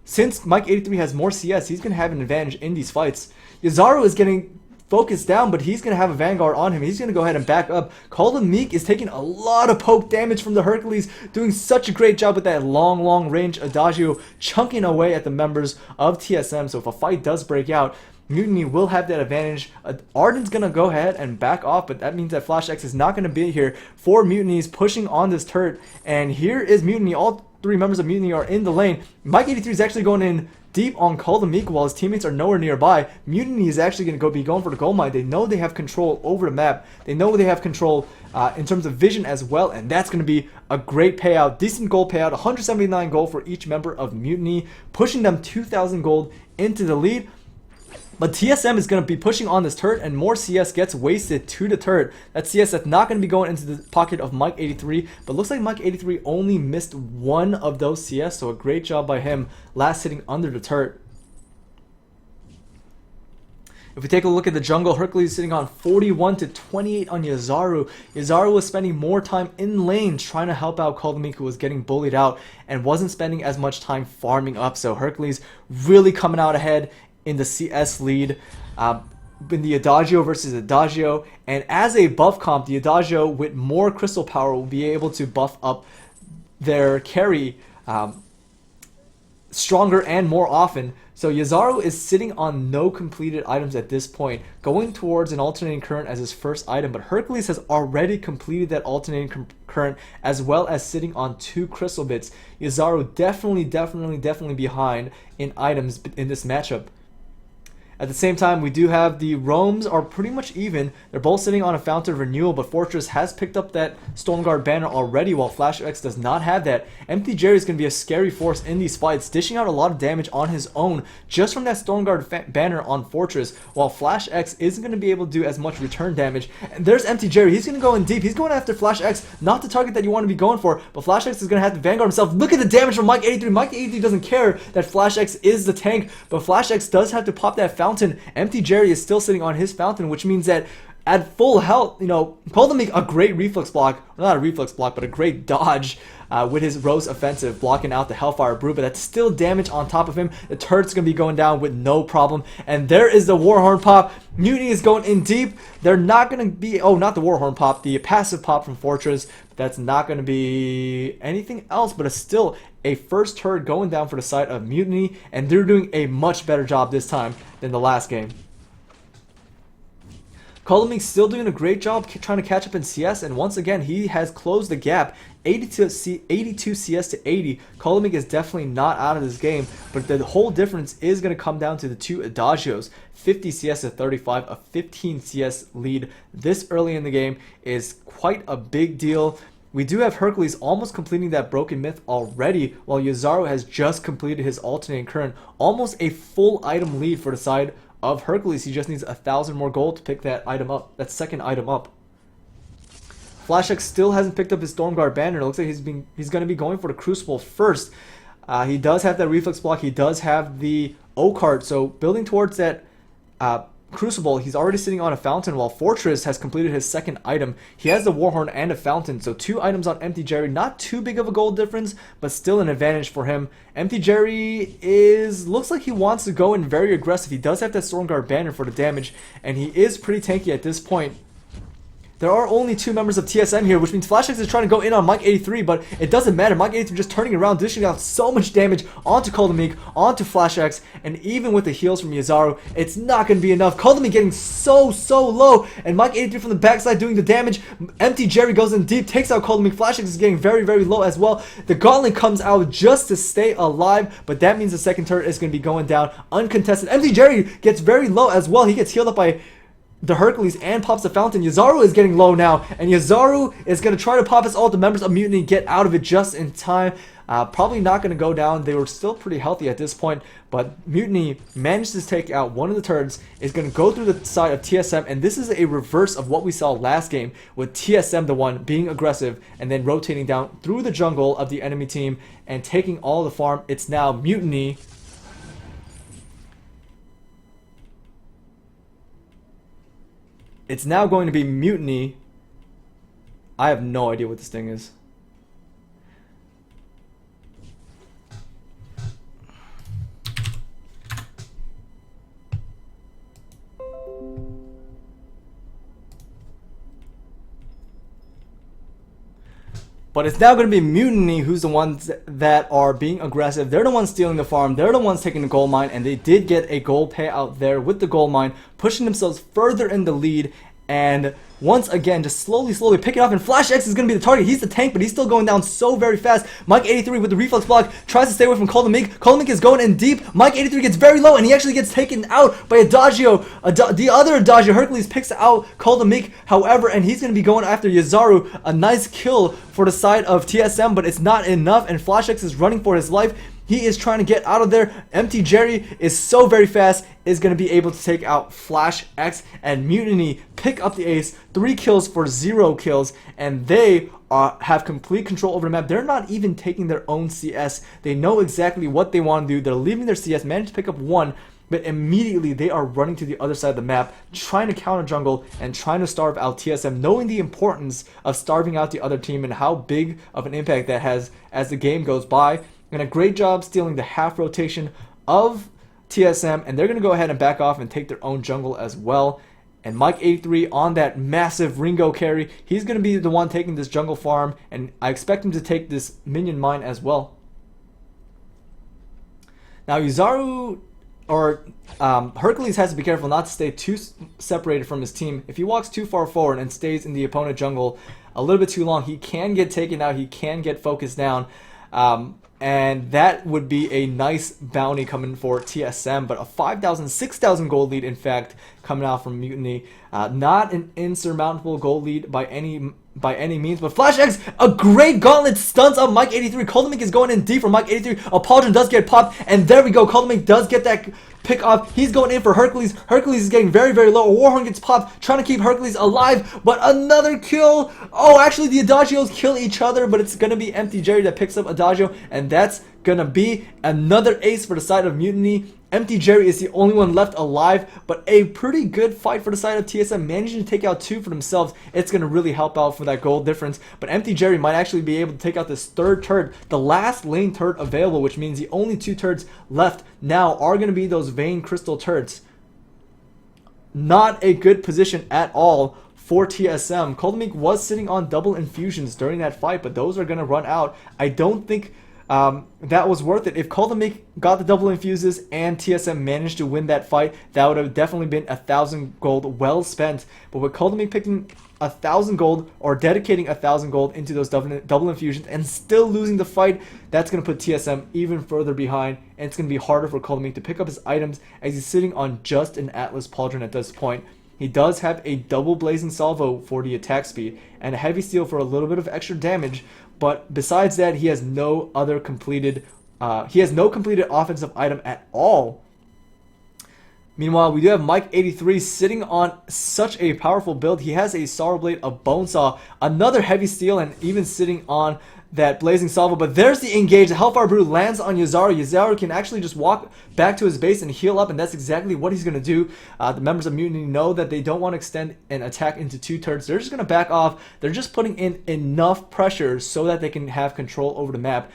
Since Mike83 has more CS, he's going to have an advantage in these fights. Yazaru is getting focused down, but he's going to have a Vanguard on him. He's going to go ahead and back up. Koldomik is taking a lot of poke damage from the Hercules, doing such a great job with that long range Adagio, chunking away at the members of TSM. So if a fight does break out, Mutiny will have that advantage. Arden's going to go ahead and back off, but that means that Flash X is not going to be here for Mutiny's pushing on this turret. And here is Mutiny. All 3 members of Mutiny are in the lane. Mike83 is actually going in deep on Koldomik while his teammates are nowhere nearby. Mutiny is actually going to be going for the gold mine. They know they have control over the map. They know they have control in terms of vision as well, and that's going to be a great payout. Decent gold payout, 179 gold for each member of Mutiny, pushing them 2,000 gold into the lead. But TSM is going to be pushing on this turret, and more CS gets wasted to the turret. That CS that's not going to be going into the pocket of Mike83, but looks like Mike83 only missed 1 of those CS, so a great job by him last hitting under the turret. If we take a look at the jungle, Hercules sitting on 41 to 28 on Yazaru. Yazaru was spending more time in lane trying to help out Koldomik, who was getting bullied out, and wasn't spending as much time farming up, so Hercules really coming out ahead in the CS lead, in the Adagio versus Adagio. And as a buff comp, the Adagio with more crystal power will be able to buff up their carry stronger and more often. So Yazaru is sitting on no completed items at this point, going towards an alternating current as his first item, but Hercules has already completed that alternating current as well as sitting on 2 crystal bits. Yazaru definitely behind in items in this matchup. At the same time, we do have the roams are pretty much even. They're both sitting on a Fountain of Renewal, but Fortress has picked up that Stormguard banner already, while Flash X does not have that. Empty Jerry is going to be a scary force in these fights, dishing out a lot of damage on his own just from that Stormguard banner on Fortress, while Flash X isn't going to be able to do as much return damage. And there's Empty Jerry. He's going to go in deep. He's going after Flash X, not the target that you want to be going for, but Flash X is going to have to Vanguard himself. Look at the damage from Mike 83. Mike 83 doesn't care that Flash X is the tank, but Flash X does have to pop that Fountain. Empty Jerry is still sitting on his Fountain, which means that at full health, Cold make a great reflex block, well, not a reflex block, but a great dodge with his Rose offensive, blocking out the Hellfire Brew, but that's still damage on top of him. The turret's going to be going down with no problem, and there is the Warhorn pop. Mutiny is going in deep. They're not going to be, oh, not the Warhorn pop, the passive pop from Fortress. That's not going to be anything else, but it's still a first turret going down for the side of Mutiny, and they're doing a much better job this time than the last game. Solomid still doing a great job trying to catch up in CS, and once again, he has closed the gap. 82 CS to 80. Solomid is definitely not out of this game, but the whole difference is going to come down to the two Adagios. 50 CS to 35, a 15 CS lead this early in the game is quite a big deal. We do have Hercules almost completing that Broken Myth already, while Yazaru has just completed his Alternating Current. Almost a full item lead for the side of Hercules. He just needs 1,000 more gold to pick that item up, that second item up. Flash X still hasn't picked up his Stormguard banner. It looks like he's going to be going for the Crucible first. He does have that reflex block. He does have the O-card. So building towards that Crucible, he's already sitting on a Fountain, while Fortress has completed his second item. He has the Warhorn and a Fountain, so 2 items on Empty Jerry. Not too big of a gold difference, but still an advantage for him. Empty Jerry looks like he wants to go in very aggressive. He does have that Stormguard banner for the damage, and he is pretty tanky at this point. There are only 2 members of TSM here, which means Flash X is trying to go in on Mike 83, but it doesn't matter. Mike 83 just turning around, dishing out so much damage onto Solomid, onto Flash X, and even with the heals from Yazaru, it's not going to be enough. Solomid getting so low, and Mike 83 from the backside doing the damage. Empty Jerry goes in deep, takes out Solomid. Flash X is getting very low as well. The Gauntlet comes out just to stay alive, but that means the second turret is going to be going down uncontested. Empty Jerry gets very low as well. He gets healed up by the Hercules and pops the Fountain. Yazaru is getting low now, and Yazaru is going to try to pop his ult. The members of Mutiny get out of it just in time. Probably not going to go down. They were still pretty healthy at this point, but Mutiny managed to take out one of the turrets. Is going to go through the side of TSM, and this is a reverse of what we saw last game, with TSM the one being aggressive and then rotating down through the jungle of the enemy team and taking all the farm. It's now Mutiny. It's now going to be Mutiny. I have no idea what this thing is. But it's now going to be Mutiny who's the ones that are being aggressive. They're the ones stealing the farm. They're the ones taking the gold mine. And they did get a gold payout there with the gold mine, pushing themselves further in the lead. And once again, just slowly pick it up. And Flash X is going to be the target. He's the tank, but he's still going down so very fast. Mike 83 with the reflex block tries to stay away from Solomid. Solomid is going in deep. Mike 83 gets very low, and he actually gets taken out by Adagio. The other Adagio, Hercules, picks out Solomid, however, and he's going to be going after Yazaru. A nice kill for the side of TSM, but it's not enough, and Flash X is running for his life. He is trying to get out of there. Empty Jerry is so very fast, is going to be able to take out Flash X, and Mutiny pick up the ace. 3 kills for 0 kills, and they have complete control over the map. They're not even taking their own CS. They know exactly what they want to do. They're leaving their CS, managed to pick up 1, but immediately they are running to the other side of the map, trying to counter jungle and trying to starve out TSM, knowing the importance of starving out the other team and how big of an impact that has as the game goes by. And a great job stealing the half rotation of TSM, and they're going to go ahead and back off and take their own jungle as well. And Mike 83 on that massive Ringo carry, he's going to be the one taking this jungle farm, and I expect him to take this minion mine as well. Now Yazaru or Hercules has to be careful not to stay too separated from his team. If he walks too far forward and stays in the opponent jungle a little bit too long, he can get taken out, he can get focused down. and that would be a nice bounty coming for TSM, but a 5,000, 6,000 gold lead, in fact, coming out from Mutiny. Not an insurmountable gold lead by any means, but Flash X, a great gauntlet, stuns up Mike 83. Coldemic is going in deep for Mike 83. A Pauldron does get popped, and there we go. Coldemic does get that pick off. He's going in for Hercules. Hercules is getting very, very low. A Warhorn gets popped, trying to keep Hercules alive, but another kill. Oh, actually, the Adagios kill each other, but it's going to be Empty Jerry that picks up Adagio, and that's going to be another ace for the side of Mutiny. Empty Jerry is the only one left alive, but a pretty good fight for the side of TSM, managing to take out 2 for themselves. It's going to really help out for that gold difference, but Empty Jerry might actually be able to take out this third turret, the last lane turret available, which means the only 2 turrets left now are going to be those Vein Crystal turrets. Not a good position at all for TSM. Coldemic was sitting on double infusions during that fight, but those are going to run out. I don't think that was worth it. If Coldemic got the double infuses and TSM managed to win that fight, that would have definitely been 1,000 gold well spent. But with Coldemic picking 1,000 gold or dedicating 1,000 gold into those double infusions and still losing the fight, that's going to put TSM even further behind, and it's going to be harder for Coldemic to pick up his items as he's sitting on just an Atlas Pauldron at this point. He does have a double blazing salvo for the attack speed and a heavy steel for a little bit of extra damage, but besides that, he has no other completed offensive item at all. Meanwhile, we do have Mike 83 sitting on such a powerful build. He has a Sorrow Blade, a Bonesaw, another heavy steel, and even sitting on that blazing salvo. But there's the engage. The Hellfire Brew lands on Yazaru. Yazaru can actually just walk back to his base and heal up, and that's exactly what he's going to do. The members of Mutiny know that they don't want to extend an attack into 2 turrets. They're just going to back off. They're just putting in enough pressure so that they can have control over the map.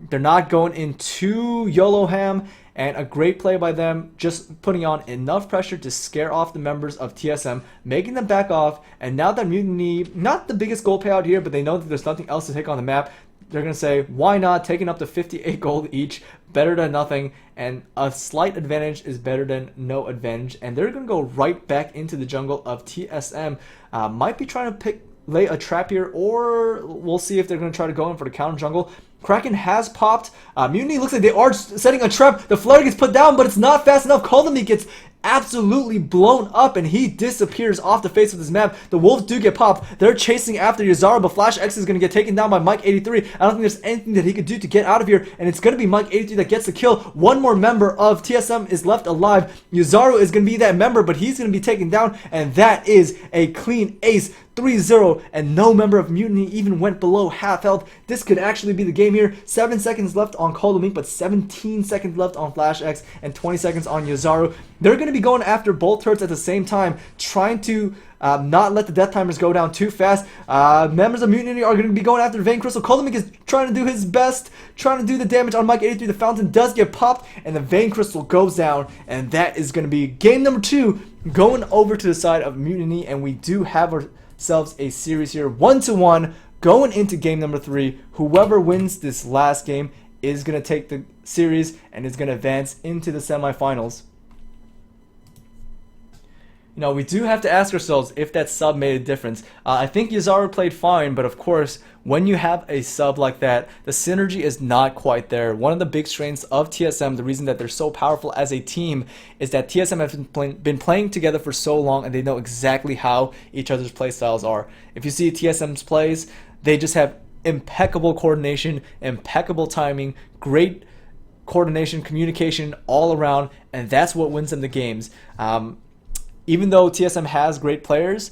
They're not going in too YOLO ham, and a great play by them, just putting on enough pressure to scare off the members of TSM, making them back off. And now that Mutiny, not the biggest gold payout here, but they know that there's nothing else to take on the map, they're going to say, why not? Taking up to 58 gold each, better than nothing, and a slight advantage is better than no advantage. And they're going to go right back into the jungle of TSM. Might be trying to lay a trap here, or we'll see if they're going to try to go in for the counter jungle. Kraken has popped. Mutiny looks like they are setting a trap. The flare gets put down, but it's not fast enough. Coldemic gets absolutely blown up, and he disappears off the face of this map. The wolves do get popped. They're chasing after Yazaru, but Flash X is going to get taken down by Mike 83. I don't think there's anything that he could do to get out of here, and it's going to be Mike 83 that gets the kill. One more member of TSM is left alive. Yazaru is going to be that member, but he's going to be taken down, and that is a clean ace. 3-0, and no member of Mutiny even went below half health. This could actually be the game here. 7 seconds left on Coldemic, but 17 seconds left on Flash X and 20 seconds on Yazaru. They're going to be going after both turrets at the same time, trying to not let the death timers go down too fast. Members of Mutiny are going to be going after the Vein Crystal. Coldemic is trying to do his best, trying to do the damage on Mike 83. The fountain does get popped, and the Vein Crystal goes down, and that is going to be game number 2 going over to the side of Mutiny, and we do have ourselves a series here, 1-1, going into game number 3. Whoever wins this last game is going to take the series and is going to advance into the semifinals. You know, we do have to ask ourselves if that sub made a difference. I think Yazaru played fine, but of course, when you have a sub like that, the synergy is not quite there. One of the big strengths of TSM, the reason that they're so powerful as a team, is that TSM has been playing together for so long, and they know exactly how each other's play styles are. If you see TSM's plays, they just have impeccable coordination, impeccable timing, great coordination, communication all around, and that's what wins them the games. Even though TSM has great players,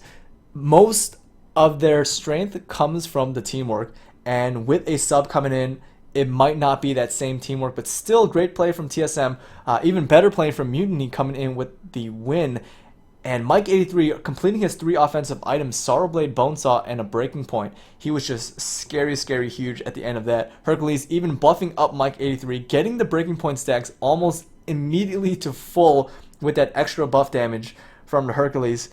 most of their strength comes from the teamwork. And with a sub coming in, it might not be that same teamwork, but still great play from TSM. Even better play from Mutiny coming in with the win. And Mike 83 completing his 3 offensive items, Sorrow Blade, Bonesaw, and a breaking point. He was just scary huge at the end of that. Hercules even buffing up Mike 83, getting the breaking point stacks almost immediately to full with that extra buff damage from the Hercules.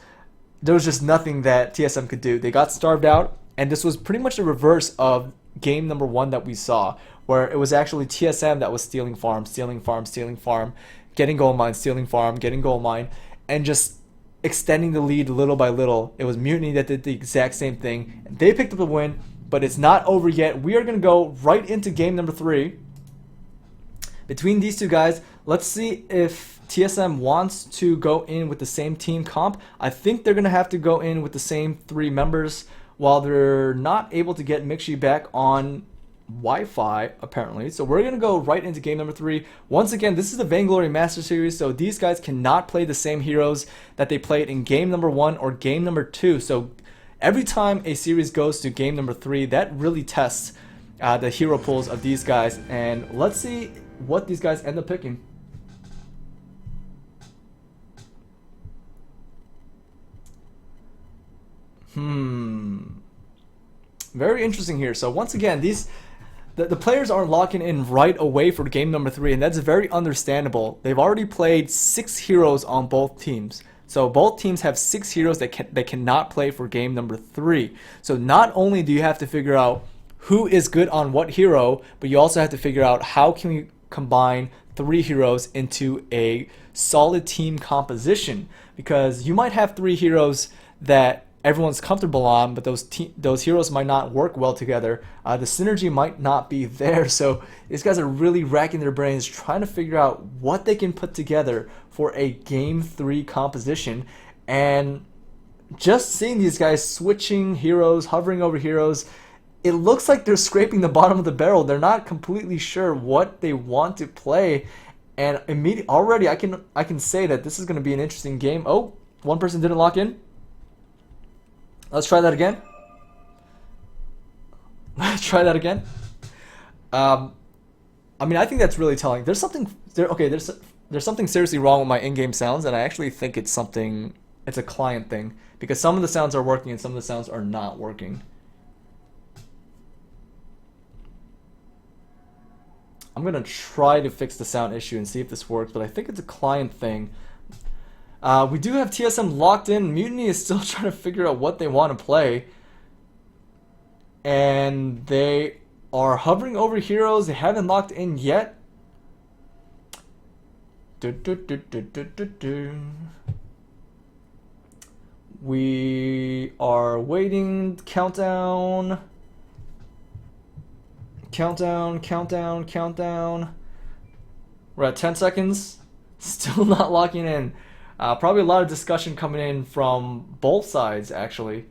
There was just nothing that TSM could do. They got starved out, and this was pretty much the reverse of game number 1 that we saw, where it was actually TSM that was stealing farm, getting gold mine, stealing farm, getting gold mine, and just extending the lead little by little. It was Mutiny that did the exact same thing. They picked up the win. but it's not over yet. We are going to go right into game number 3 between these two guys. Let's see if TSM wants to go in with the same team comp. I think they're going to have to go in with the same 3 members, while they're not able to get Mixi back on Wi-Fi apparently. So we're going to go right into game number 3. Once again, this is the Vainglory Master Series, so these guys cannot play the same heroes that they played in game number 1 or game number 2. So every time a series goes to game number 3, that really tests the hero pools of these guys. And let's see what these guys end up picking. Very interesting here. So once again, the players aren't locking in right away for game number 3, and that's very understandable. They've already played 6 heroes on both teams. So both teams have 6 heroes that cannot play for game number 3. So not only do you have to figure out who is good on what hero, but you also have to figure out how can we combine 3 heroes into a solid team composition, because you might have 3 heroes that everyone's comfortable on, but those heroes might not work well together. The synergy might not be there. So these guys are really racking their brains trying to figure out what they can put together for a game 3 composition. And just seeing these guys switching heroes, hovering over heroes, it looks like they're scraping the bottom of the barrel. They're not completely sure what they want to play, and already I can say that this is going to be an interesting game. Oh, one person didn't lock in. Let's try that again. Let's try that again. I mean, I think that's really telling. There's something there. Okay, there's something seriously wrong with my in-game sounds, and I actually think it's a client thing, because some of the sounds are working and some of the sounds are not working. I'm gonna try to fix the sound issue and see if this works, but I think it's a client thing. We do have TSM locked in. Mutiny is still trying to figure out what they want to play. And they are hovering over heroes. They haven't locked in yet. We are waiting. Countdown. Countdown, countdown, countdown. We're at 10 seconds. Still not locking in. Probably a lot of discussion coming in from both sides, actually.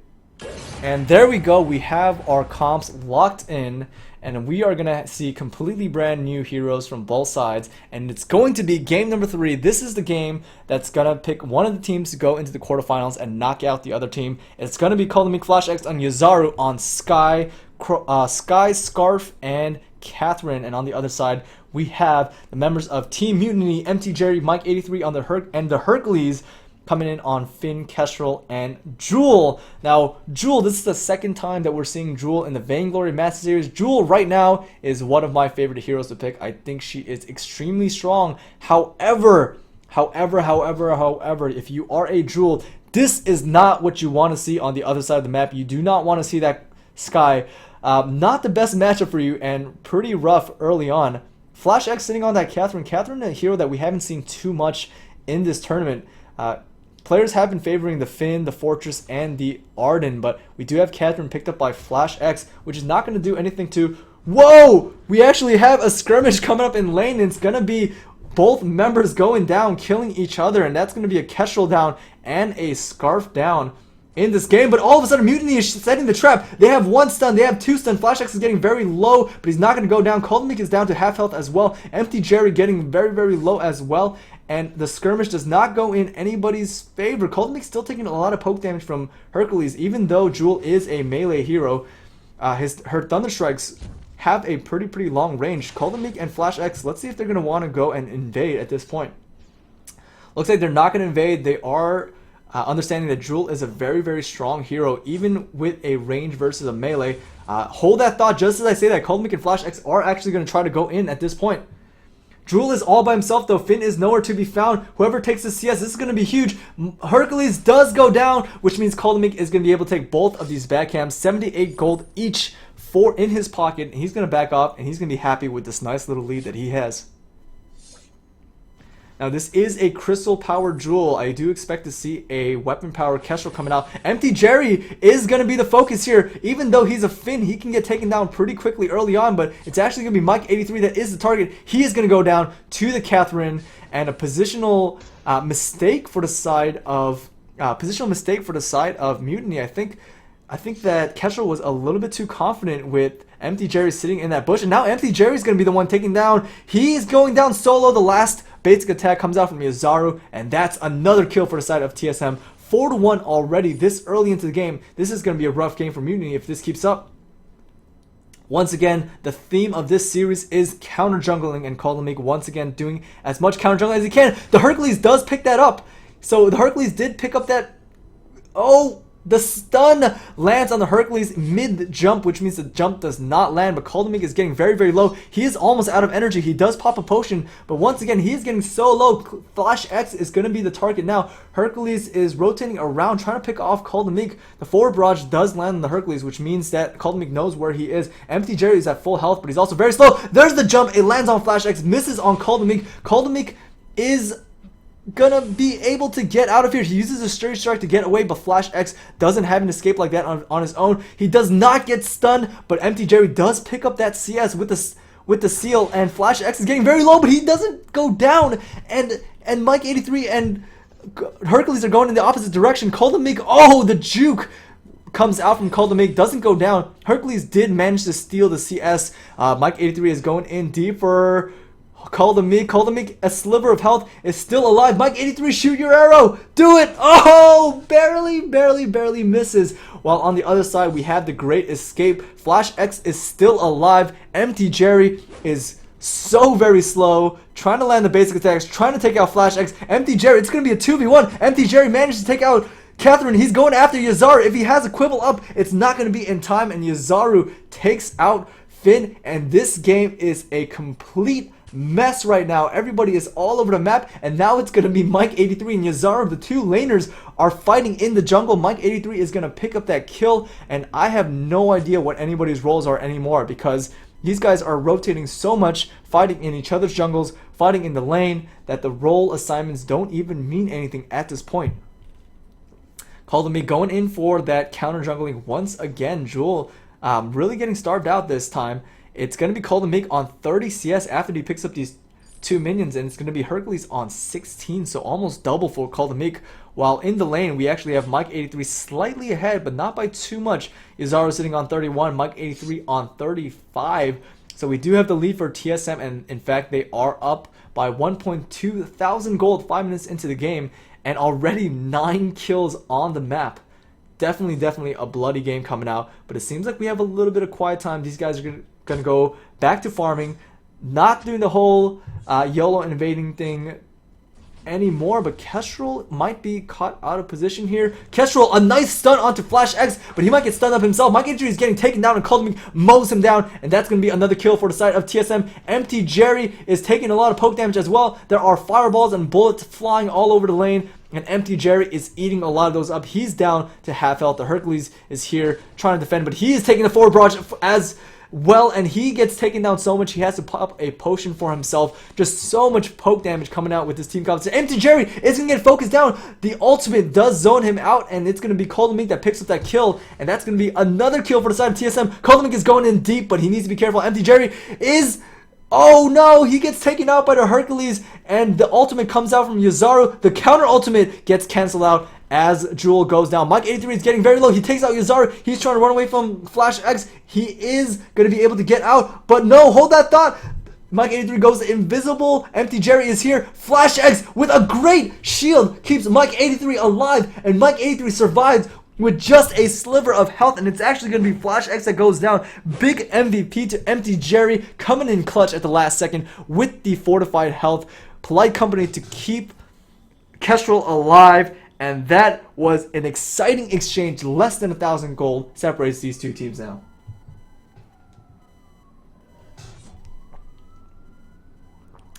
And there we go. We have our comps locked in, and we are going to see completely brand new heroes from both sides. And it's going to be game number 3. This is the game that's going to pick one of the teams to go into the quarterfinals and knock out the other team. It's going to be Solomid Flash X on Yazaru on Sky, Scarf, and Catherine. And on the other side, we have the members of Team Mutiny, MT Jerry, Mike 83 on the Hercules coming in on Finn, Kestrel, and Jewel. Now, Jewel, this is the second time that we're seeing Jewel in the Vainglory Master Series. Jewel right now is one of my favorite heroes to pick. I think she is extremely strong. However, if you are a Jewel, this is not what you want to see on the other side of the map. You do not want to see that Sky. Not the best matchup for you, and pretty rough early on. Flash X sitting on that Catherine. Catherine, a hero that we haven't seen too much in this tournament. Players have been favoring the Finn, the Fortress, and the Arden, but we do have Catherine picked up by Flash X, which is not going to do anything to... Whoa! We actually have a skirmish coming up in lane, and it's going to be both members going down, killing each other, and that's going to be a Kestrel down and a Scarf down in this game. But all of a sudden, Mutiny is setting the trap. They have 1 stun, they have 2 stun. Flash X is getting very low, but he's not going to go down. Solomid is down to half health as well. Empty Jerry getting very, very low as well. And the skirmish does not go in anybody's favor. Solomid still taking a lot of poke damage from Hercules, even though Jewel is a melee hero. Her Thunder Strikes have a pretty long range. Solomid and Flash X, let's see if they're going to want to go and invade at this point. Looks like they're not going to invade. They are... understanding that Jewel is a very, very strong hero, even with a range versus a melee. Hold that thought just as I say that. Solomid and Flash X are actually going to try to go in at this point. Jewel is all by himself, though. Finn is nowhere to be found. Whoever takes the CS, this is going to be huge. Hercules does go down, which means Solomid is going to be able to take both of these back cams. 78 gold each, 4 in his pocket. And he's going to back off, and he's going to be happy with this nice little lead that he has. Now this is a crystal powered jewel. I do expect to see a weapon powered Kestrel coming out. Empty Jerry is going to be the focus here. Even though he's a Finn, he can get taken down pretty quickly early on, but it's actually going to be Mike 83 that is the target. He is going to go down to the Catherine, and a positional mistake for the side of Mutiny. I think that Kestrel was a little bit too confident with Empty Jerry sitting in that bush, and now Empty Jerry's going to be the one taking down. He's going down solo. The last basic attack comes out from Yazaru, and that's another kill for the side of TSM. 4-1 already this early into the game. This is going to be a rough game for Mutiny if this keeps up. Once again, the theme of this series is counter jungling, and Solomid once again doing as much counter jungling as he can. The Hercules does pick that up. So the Hercules did pick up that. Oh! The stun lands on the Hercules mid-jump, which means the jump does not land, but Solomid is getting very, very low. He is almost out of energy. He does pop a potion, but once again, he is getting so low. Flash X is going to be the target now. Hercules is rotating around, trying to pick off Solomid. The forward barrage does land on the Hercules, which means that Solomid knows where he is. Empty Jerry is at full health, but he's also very slow. There's the jump. It lands on Flash X, misses on Solomid. Solomid is gonna be able to get out of here. He uses a straight strike to get away, but Flash X doesn't have an escape like that on his own. He does not get stunned, but Empty Jerry does pick up that CS with the seal, and Flash X is getting very low, but he doesn't go down, and Mike 83 and Hercules are going in the opposite direction. Solomid, oh, the juke comes out from Solomid, doesn't go down. Hercules did manage to steal the CS. Mike 83 is going in deep for Solomid, a sliver of health, is still alive. Mike 83, shoot your arrow. Do it. Oh, barely misses. While on the other side, we have the great escape. Flash X is still alive. Empty Jerry is so very slow, trying to land the basic attacks, trying to take out Flash X. Empty Jerry, it's going to be a 2v1. Empty Jerry managed to take out Catherine. He's going after Yazaru. If he has a quibble up, it's not going to be in time, and Yazaru takes out Finn, and this game is a complete mess right now. Everybody is all over the map, and now it's going to be Mike 83 and Yazaru. The two laners are fighting in the jungle. Mike 83 is going to pick up that kill, and I have no idea what anybody's roles are anymore, because these guys are rotating so much, fighting in each other's jungles, fighting in the lane, that the role assignments don't even mean anything at this point. Solomid going in for that counter jungling once again. Jewel really getting starved out this time. It's going to be Solomid on 30 CS after he picks up these two minions, and it's going to be Hercules on 16, so almost double for Solomid. While in the lane, we actually have Mike 83 slightly ahead, but not by too much. Yazaru sitting on 31, Mike 83 on 35. So we do have the lead for TSM, and in fact, they are up by 1.2 thousand gold 5 minutes into the game, and already 9 kills on the map. Definitely a bloody game coming out, but it seems like we have a little bit of quiet time. These guys are gonna go back to farming, not doing the whole YOLO invading thing anymore, but Kestrel might be caught out of position here. Kestrel, a nice stun onto Flash X, but he might get stunned up himself. Mike Injury is getting taken down, and Solomid mows him down, and that's going to be another kill for the side of TSM. Empty Jerry is taking a lot of poke damage as well. There are fireballs and bullets flying all over the lane, and Empty Jerry is eating a lot of those up. He's down to half health. The Hercules is here trying to defend, but he is taking the forward barrage as well, and he gets taken down so much he has to pop a potion for himself. Just so much poke damage coming out with this team composition. Empty Jerry is going to get focused down. The ultimate does zone him out, and it's going to be Solomid that picks up that kill, and that's going to be another kill for the side of TSM. Solomid is going in deep, but he needs to be careful. Empty Jerry is... oh no, he gets taken out by the Hercules, and the ultimate comes out from Yazaru. The counter ultimate gets canceled out as Jewel goes down. Mike 83 is getting very low. He takes out Yazaru. He's trying to run away from Flash X. He is going to be able to get out, but no, hold that thought. Mike 83 goes invisible. Empty Jerry is here. Flash X with a great shield keeps Mike 83 alive, and Mike 83 survives with just a sliver of health, and it's actually going to be Flash X that goes down. Big MVP to Empty Jerry, coming in clutch at the last second with the fortified health. Polite company to keep Kestrel alive, and that was an exciting exchange. Less than 1,000 gold separates these two teams now.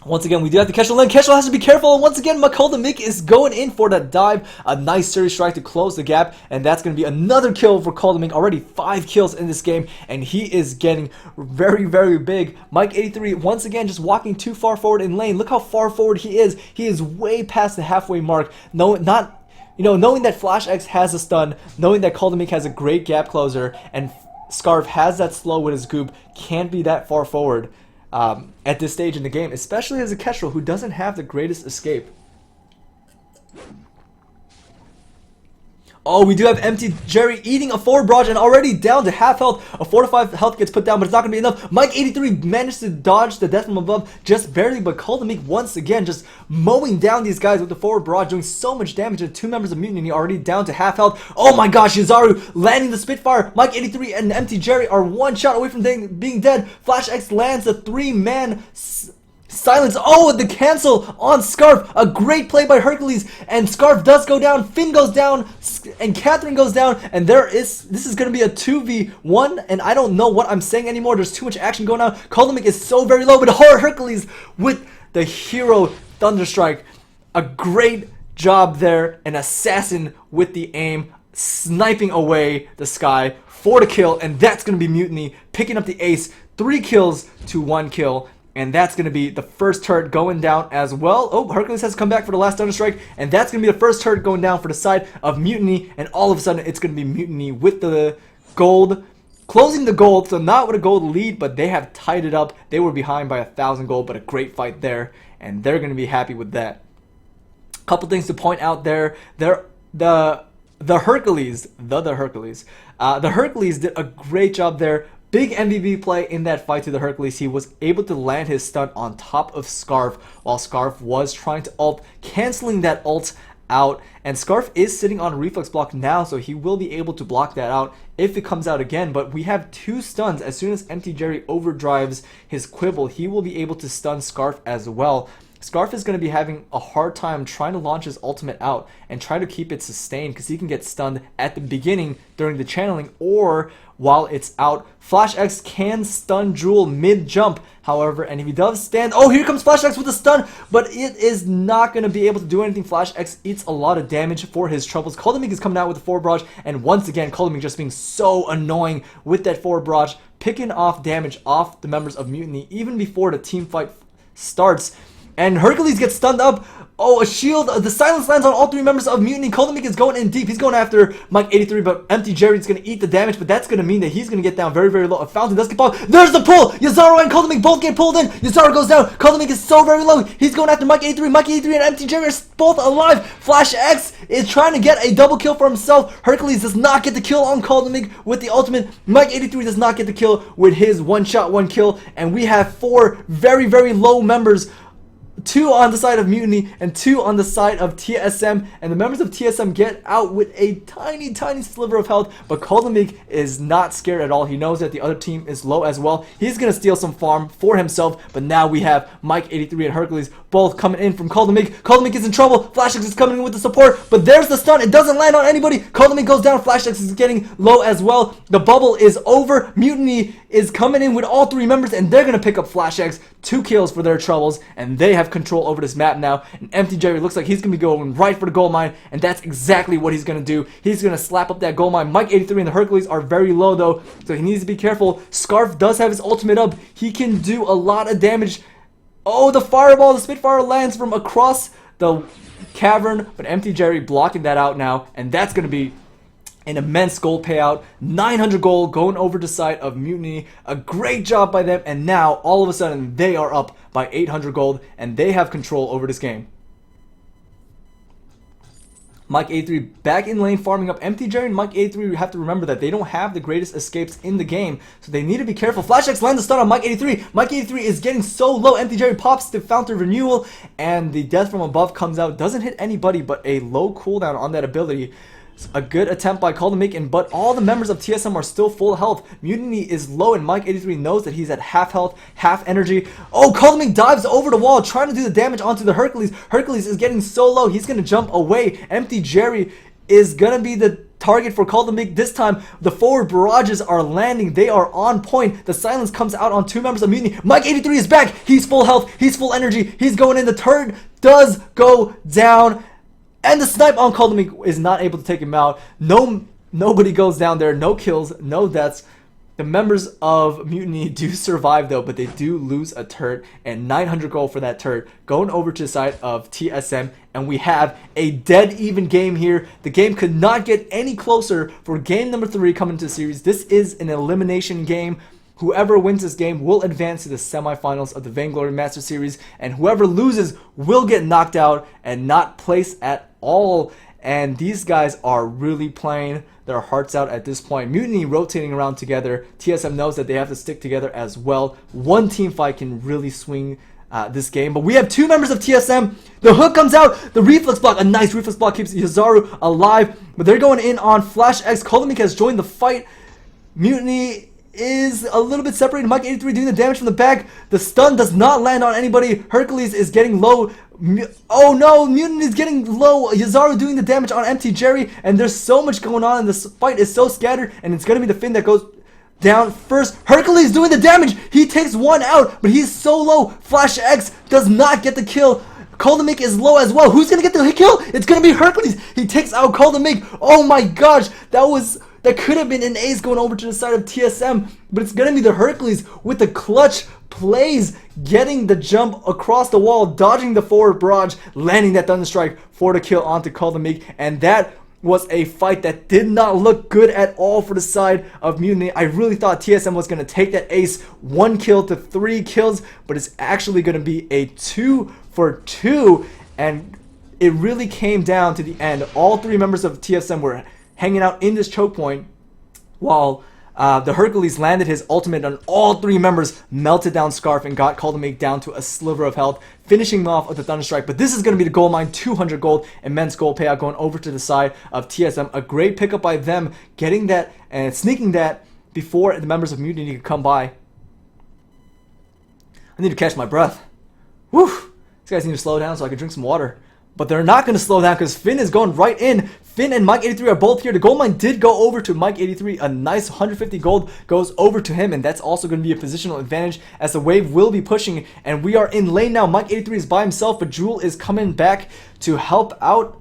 Once again, we do have to catch the lane. Kestrel has to be careful. And once again, Makoldamik is going in for that dive. A nice series strike to close the gap. And that's going to be another kill for Koldamik. Already 5 kills in this game. And he is getting very, very big. Mike83, once again, just walking too far forward in lane. Look how far forward he is. He is way past the halfway mark. Knowing that Flash X has a stun, knowing that Koldamik has a great gap closer, and Scarf has that slow with his goop, can't be that far forward. At this stage in the game, especially as a Kestrel who doesn't have the greatest escape. Oh, we do have Empty Jerry eating a forward barrage and already down to half health. A 4 to 5 health gets put down, but it's not going to be enough. Mike83 managed to dodge the death from above just barely, but Koldamik once again just mowing down these guys with the forward barrage, doing so much damage to 2 members of Mutiny already down to half health. Oh my gosh, Yazaru landing the Spitfire. Mike83 and Empty Jerry are 1 shot away from being dead. Flash X lands a 3-man silence. Oh, the cancel on Scarf. A great play by Hercules. And Scarf does go down. Finn goes down. And Catherine goes down. And this is going to be a 2v1. And I don't know what I'm saying anymore. There's too much action going on. Koldamik is so very low. But Hercules with the hero Thunderstrike. A great job there. An assassin with the aim. Sniping away the sky for the kill. And that's going to be Mutiny picking up the ace. 3 kills to 1 kill. And that's going to be the first turret going down as well. Oh, Hercules has come back for the last Thunderstrike. And that's going to be the first turret going down for the side of Mutiny. And all of a sudden, it's going to be Mutiny with the gold. Closing the gold, so not with a gold lead, but they have tied it up. They were behind by 1,000 gold, but a great fight there. And they're going to be happy with that. Couple things to point out there. The Hercules did a great job there. Big MVP play in that fight to the Hercules. He was able to land his stun on top of Scarf while Scarf was trying to ult, canceling that ult out. And Scarf is sitting on a reflex block now, so he will be able to block that out if it comes out again. But we have 2 stuns. As soon as Empty Jerry overdrives his Quibble, he will be able to stun Scarf as well. Scarf is going to be having a hard time trying to launch his ultimate out and try to keep it sustained because he can get stunned at the beginning during the channeling or while it's out. Flash X can stun Jewel mid-jump, however, and if he does stand... Oh, here comes Flash X with a stun, but it is not going to be able to do anything. Flash X eats a lot of damage for his troubles. Koldamik is coming out with a forward barrage, and once again, Koldamik just being so annoying with that forward barrage, picking off damage off the members of Mutiny even before the team fight starts. And Hercules gets stunned up. Oh, a shield. The silence lands on all 3 members of Mutiny. Koldamik is going in deep. He's going after Mike83, but Empty Jerry's going to eat the damage, but that's going to mean that he's going to get down very, very low. A fountain does get popped. There's the pull. Yazaru and Koldamik both get pulled in. Yazaru goes down. Koldamik is so very low. He's going after Mike83. Mike83 and Empty Jerry are both alive. Flash X is trying to get a double kill for himself. Hercules does not get the kill on Koldamik with the ultimate. Mike83 does not get the kill with his 1-shot, 1 kill. And we have 4 very, very low members. 2 on the side of Mutiny and 2 on the side of TSM, and the members of TSM get out with a tiny sliver of health, but Koldamik is not scared at all. He knows that the other team is low as well. He's gonna steal some farm for himself, but now we have Mike83 and Hercules both coming in from Koldamik. Koldamik is in trouble. Flash X is coming in with the support, but there's the stun. It doesn't land on anybody. Koldamik goes down. Flash X is getting low as well. The bubble is over. Mutiny is coming in with all 3 members, and they're gonna pick up Flash X. 2 kills for their troubles, and they have control over this map now. And Empty Jerry looks like he's gonna be going right for the gold mine, and that's exactly what he's gonna do. He's gonna slap up that gold mine. Mike83 and the Hercules are very low though, so he needs to be careful. Scarf does have his ultimate up. He can do a lot of damage. Oh, the fireball, the Spitfire lands from across the cavern, but Empty Jerry blocking that out now, and that's gonna be an immense gold payout. 900 gold going over to side of Mutiny. A great job by them, and now all of a sudden they are up by 800 gold and they have control over this game. Mike83 back in lane farming up. Empty Jerry and Mike83, you have to remember that they don't have the greatest escapes in the game, so they need to be careful. Flash X lands the stun on Mike83. Mike83 is getting so low. Empty Jerry pops the Fountain Renewal, and the death from above comes out. Doesn't hit anybody, but a low cooldown on that ability. A good attempt by Koldamik, but all the members of TSM are still full health. Mutiny is low, and Mike83 knows that he's at half health, half energy. Oh, Koldamik dives over the wall, trying to do the damage onto the Hercules. Hercules is getting so low, he's going to jump away. Empty Jerry is going to be the target for Kaldomik. This time, the forward barrages are landing. They are on point. The silence comes out on 2 members of Mutiny. Mike 83 is back. He's full health. He's full energy. He's going in. The turret does go down. And the snipe on Kaldomik is not able to take him out. Nobody goes down there. No kills. No deaths. The members of Mutiny do survive though, but they do lose a turret, and 900 gold for that turret going over to the side of TSM, and we have a dead even game here. The game could not get any closer for game number 3 coming to the series. This is an elimination game. Whoever wins this game will advance to the semifinals of the Vainglory Master Series, and whoever loses will get knocked out and not place at all. And these guys are really playing their hearts out at this point. Mutiny rotating around together. TSM knows that they have to stick together as well. One team fight can really swing this game. But we have 2 members of TSM. The hook comes out. The reflex block. A nice reflex block keeps Yazaru alive. But they're going in on Flash X. Kaldomik has joined the fight. Mutiny is a little bit separated. Mike 83 doing the damage from the back. The stun does not land on anybody. Hercules is getting low. Oh no, Mutiny is getting low. Yazaru doing the damage on Empty Jerry, and there's so much going on, and this fight is so scattered, and it's going to be the Finn that goes down first. Hercules doing the damage. He takes one out, but he's so low. Flash X does not get the kill. Kaldomik is low as well. Who's going to get the kill? It's going to be Hercules. He takes out Kaldomik. Oh my gosh, that could have been an ace going over to the side of TSM, but it's going to be the Hercules with the clutch plays, getting the jump across the wall, dodging the forward barrage, landing that Thunder Strike for the kill onto Kaldomik, and that was a fight that did not look good at all for the side of Mutiny. I really thought TSM was going to take that ace 1 kill to 3 kills, but it's actually going to be a 2 for 2, and it really came down to the end. All 3 members of TSM were hanging out in this choke point while the Hercules landed his ultimate on all 3 members, melted down Scarf, and got Kaldomik down to a sliver of health, finishing him off with the Thunder Strike. But this is going to be the gold mine, 200 gold, immense gold payout going over to the side of TSM. A great pickup by them, getting that and sneaking that before the members of Mutiny could come by. I need to catch my breath. Woo! These guys need to slow down so I can drink some water. But they're not going to slow down because Finn is going right in. Finn and Mike 83 are both here. The gold mine did go over to Mike 83. A nice 150 gold goes over to him, and that's also going to be a positional advantage as the wave will be pushing. And we are in lane now. Mike 83 is by himself, but Jewel is coming back to help out.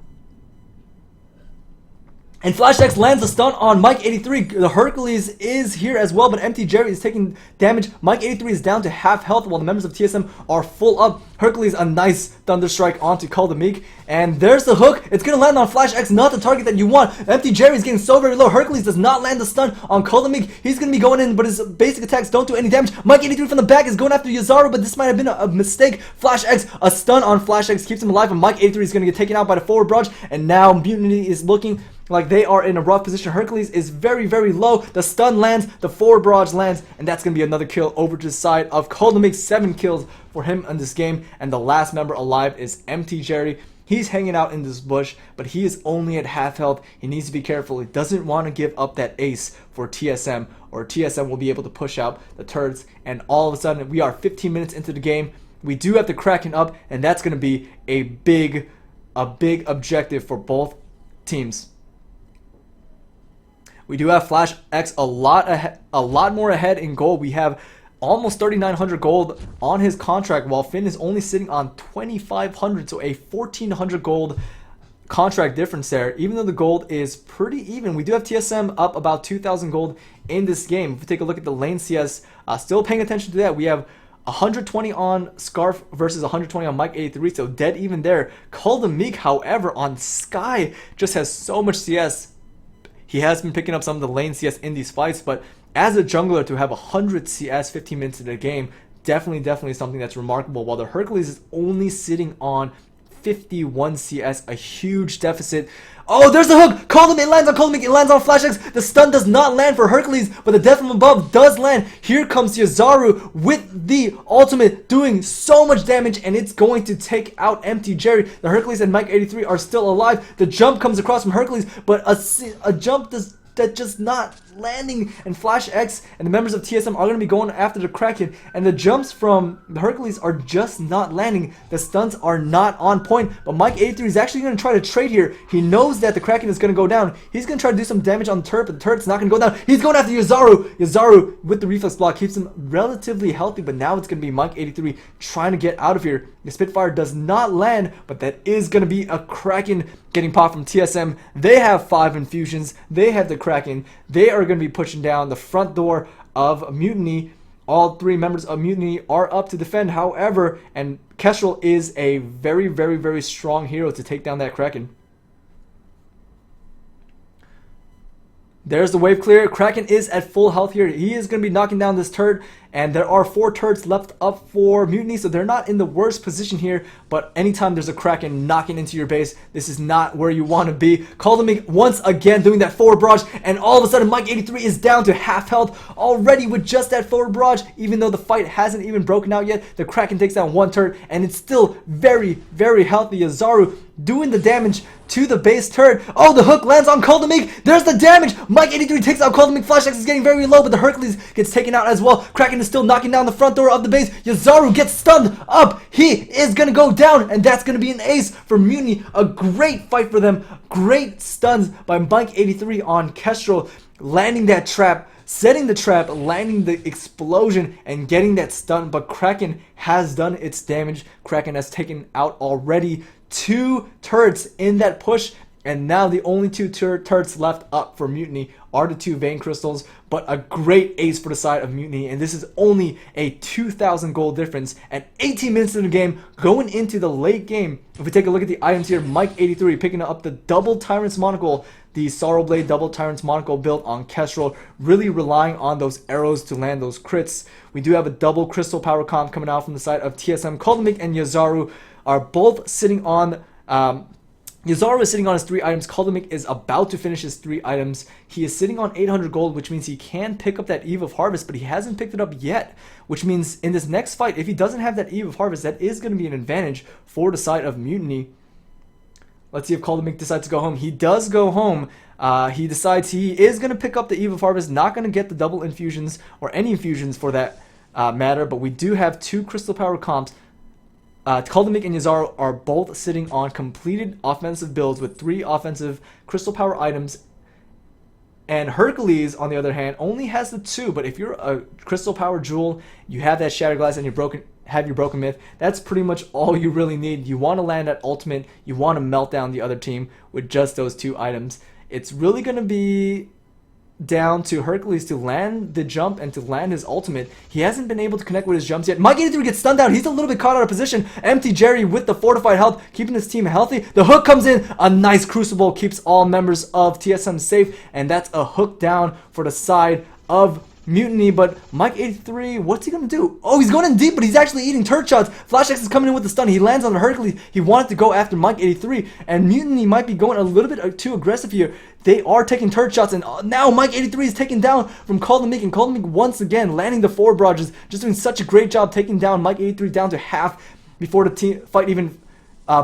And Flash X lands a stun on Mike 83. The Hercules is here as well, but Empty Jerry is taking damage. Mike 83 is down to half health while the members of TSM are full up. Hercules, a nice Thunder Strike onto Kaldomik. And there's the hook. It's going to land on Flash X, not the target that you want. Empty Jerry is getting so very low. Hercules does not land the stun on Kaldomik. He's going to be going in, but his basic attacks don't do any damage. Mike 83 from the back is going after Yazaru, but this might have been a mistake. Flash X, a stun on Flash X keeps him alive, and Mike 83 is going to get taken out by the forward barrage. And now Mutiny is looking like they are in a rough position. Hercules is very, very low. The stun lands, the forward barrage lands, and that's going to be another kill over to the side of Kaldomik. 7 kills for him in this game, and the last member alive is Empty Jerry. He's hanging out in this bush, but he is only at half health. He needs to be careful. He doesn't want to give up that ace for TSM, or TSM will be able to push out the turrets, and all of a sudden, we are 15 minutes into the game. We do have the Kraken up, and that's going to be a big objective for both teams. We do have Flash X a lot more ahead in gold. We have almost 3,900 gold on his contract, while Finn is only sitting on 2,500, so a 1,400 gold contract difference there. Even though the gold is pretty even, we do have TSM up about 2,000 gold in this game. If we take a look at the lane CS, still paying attention to that, we have 120 on Scarf versus 120 on Mike 83, so dead even there. Kaldomik, however, on Sky just has so much CS. He has been picking up some of the lane CS in these fights, but as a jungler to have 100 CS 15 minutes into the game, definitely something that's remarkable. While the Hercules is only sitting on 51 CS, a huge deficit. Oh, there's the hook! Kaldomik, it lands on Kaldomik, it lands on Flash X. The stun does not land for Hercules, but the death from above does land. Here comes Yazaru with the ultimate, doing so much damage, and it's going to take out Empty Jerry. The Hercules and Mike 83 are still alive. The jump comes across from Hercules, but a jump that just not landing, and Flash X and the members of TSM are going to be going after the Kraken, and the jumps from the Hercules are just not landing. The stunts are not on point, but Mike83 is actually going to try to trade here. He knows that the Kraken is going to go down. He's going to try to do some damage on the turret, but the turret's not going to go down. He's going after Yazaru. Yazaru with the reflex block keeps him relatively healthy, but now it's going to be Mike83 trying to get out of here. The Spitfire does not land, but that is going to be a Kraken getting popped from TSM. They have 5 infusions. They have the Kraken. They are going to be pushing down the front door of Mutiny. All 3 members of Mutiny are up to defend, however, and Kestrel is a very, very, very strong hero to take down that Kraken. There's the wave clear. Kraken is at full health here. He is going to be knocking down this turret, and there are 4 turrets left up for Mutiny, so they're not in the worst position here, but anytime there's a Kraken knocking into your base, this is not where you want to be. Caldermink once again doing that forward barrage, and all of a sudden Mike83 is down to half health already with just that forward barrage. Even though the fight hasn't even broken out yet, the Kraken takes down 1 turret, and it's still very, very healthy. Yazaru doing the damage to the base turret. Oh, the hook lands on Caldermink. There's the damage. Mike83 takes out Caldermink. Flash X is getting very low, but the Hercules gets taken out as well. Kraken is still knocking down the front door of the base. Yazaru gets stunned up. He is going to go down, and that's going to be an ace for Mutiny. A great fight for them. Great stuns by Mike83 on Kestrel, landing that trap, setting the trap, landing the explosion, and getting that stun. But Kraken has done its damage. Kraken has taken out already 2 turrets in that push, and now the only 2 turrets left up for Mutiny are the 2 Vein Crystals, but a great ace for the side of Mutiny, and this is only a 2,000 gold difference and 18 minutes in the game going into the late game. If we take a look at the items here, Mike83 picking up the double Tyrant's Monocle, the Sorrow Blade double Tyrant's Monocle built on Kestrel, really relying on those arrows to land those crits. We do have a double Crystal Power comp coming out from the side of TSM. Caldermink and Yazaru are both sitting on Yazaru is sitting on his 3 items. Caldermink is about to finish his 3 items. He is sitting on 800 gold, which means he can pick up that Eve of Harvest, but he hasn't picked it up yet, which means in this next fight, if he doesn't have that Eve of Harvest, that is going to be an advantage for the side of Mutiny. Let's see if Caldermink decides to go home. He does go home. He decides he is going to pick up the Eve of Harvest, not going to get the double infusions or any infusions for that matter, but we do have 2 Crystal Power comps. Caldermink and Yazaru are both sitting on completed offensive builds with 3 offensive Crystal Power items, and Hercules, on the other hand, only has the 2. But if you're a Crystal Power Jewel, you have that Shattered Glass, and have your Broken Myth, that's pretty much all you really need. You want to land at ultimate, you want to melt down the other team with just those 2 items. It's really going to be down to Hercules to land the jump and to land his ultimate. He hasn't been able to connect with his jumps yet. Mike83 gets stunned down. He's a little bit caught out of position. Empty Jerry with the fortified health, keeping his team healthy. The hook comes in. A nice Crucible keeps all members of TSM safe, and that's a hook down for the side of Mutiny. But Mike83, what's he going to do? Oh, he's going in deep, but he's actually eating turret shots. Flash X is coming in with the stun. He lands on the Hercules. He wanted to go after Mike83, and Mutiny might be going a little bit too aggressive here. They are taking turret shots, and now Mike83 is taken down from Caldermink, and Caldermink once again landing the 4 barrages, just doing such a great job taking down Mike83 down to half before the fight even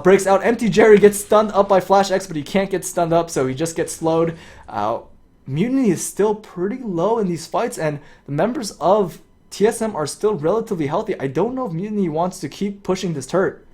breaks out. Empty Jerry gets stunned up by Flash X, but he can't get stunned up, so he just gets slowed. Mutiny is still pretty low in these fights, and the members of TSM are still relatively healthy. I don't know if Mutiny wants to keep pushing this turret.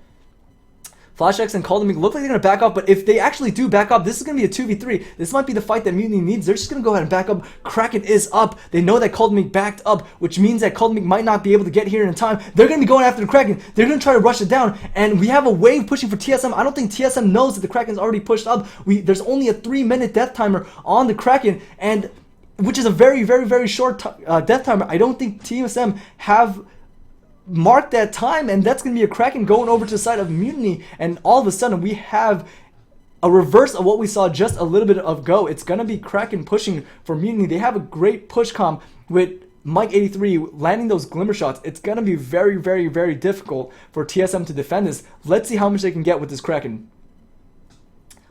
Flash X and Caldermink look like they're going to back up, but if they actually do back up, this is going to be a 2v3. This might be the fight that Mutiny needs. They're just going to go ahead and back up. Kraken is up. They know that Caldermink backed up, which means that Caldermink might not be able to get here in time. They're going to be going after the Kraken. They're going to try to rush it down, and we have a wave pushing for TSM. I don't think TSM knows that the Kraken's already pushed up. There's only a 3-minute death timer on the Kraken, and which is a very, very, very short death timer. I don't think TSM have mark that time, and that's going to be a Kraken going over to the side of Mutiny, and all of a sudden we have a reverse of what we saw just a little bit ago. It's going to be Kraken pushing for Mutiny. They have a great push comp with Mike83 landing those glimmer shots. It's going to be very, very, very difficult for TSM to defend this. Let's see how much they can get with this Kraken.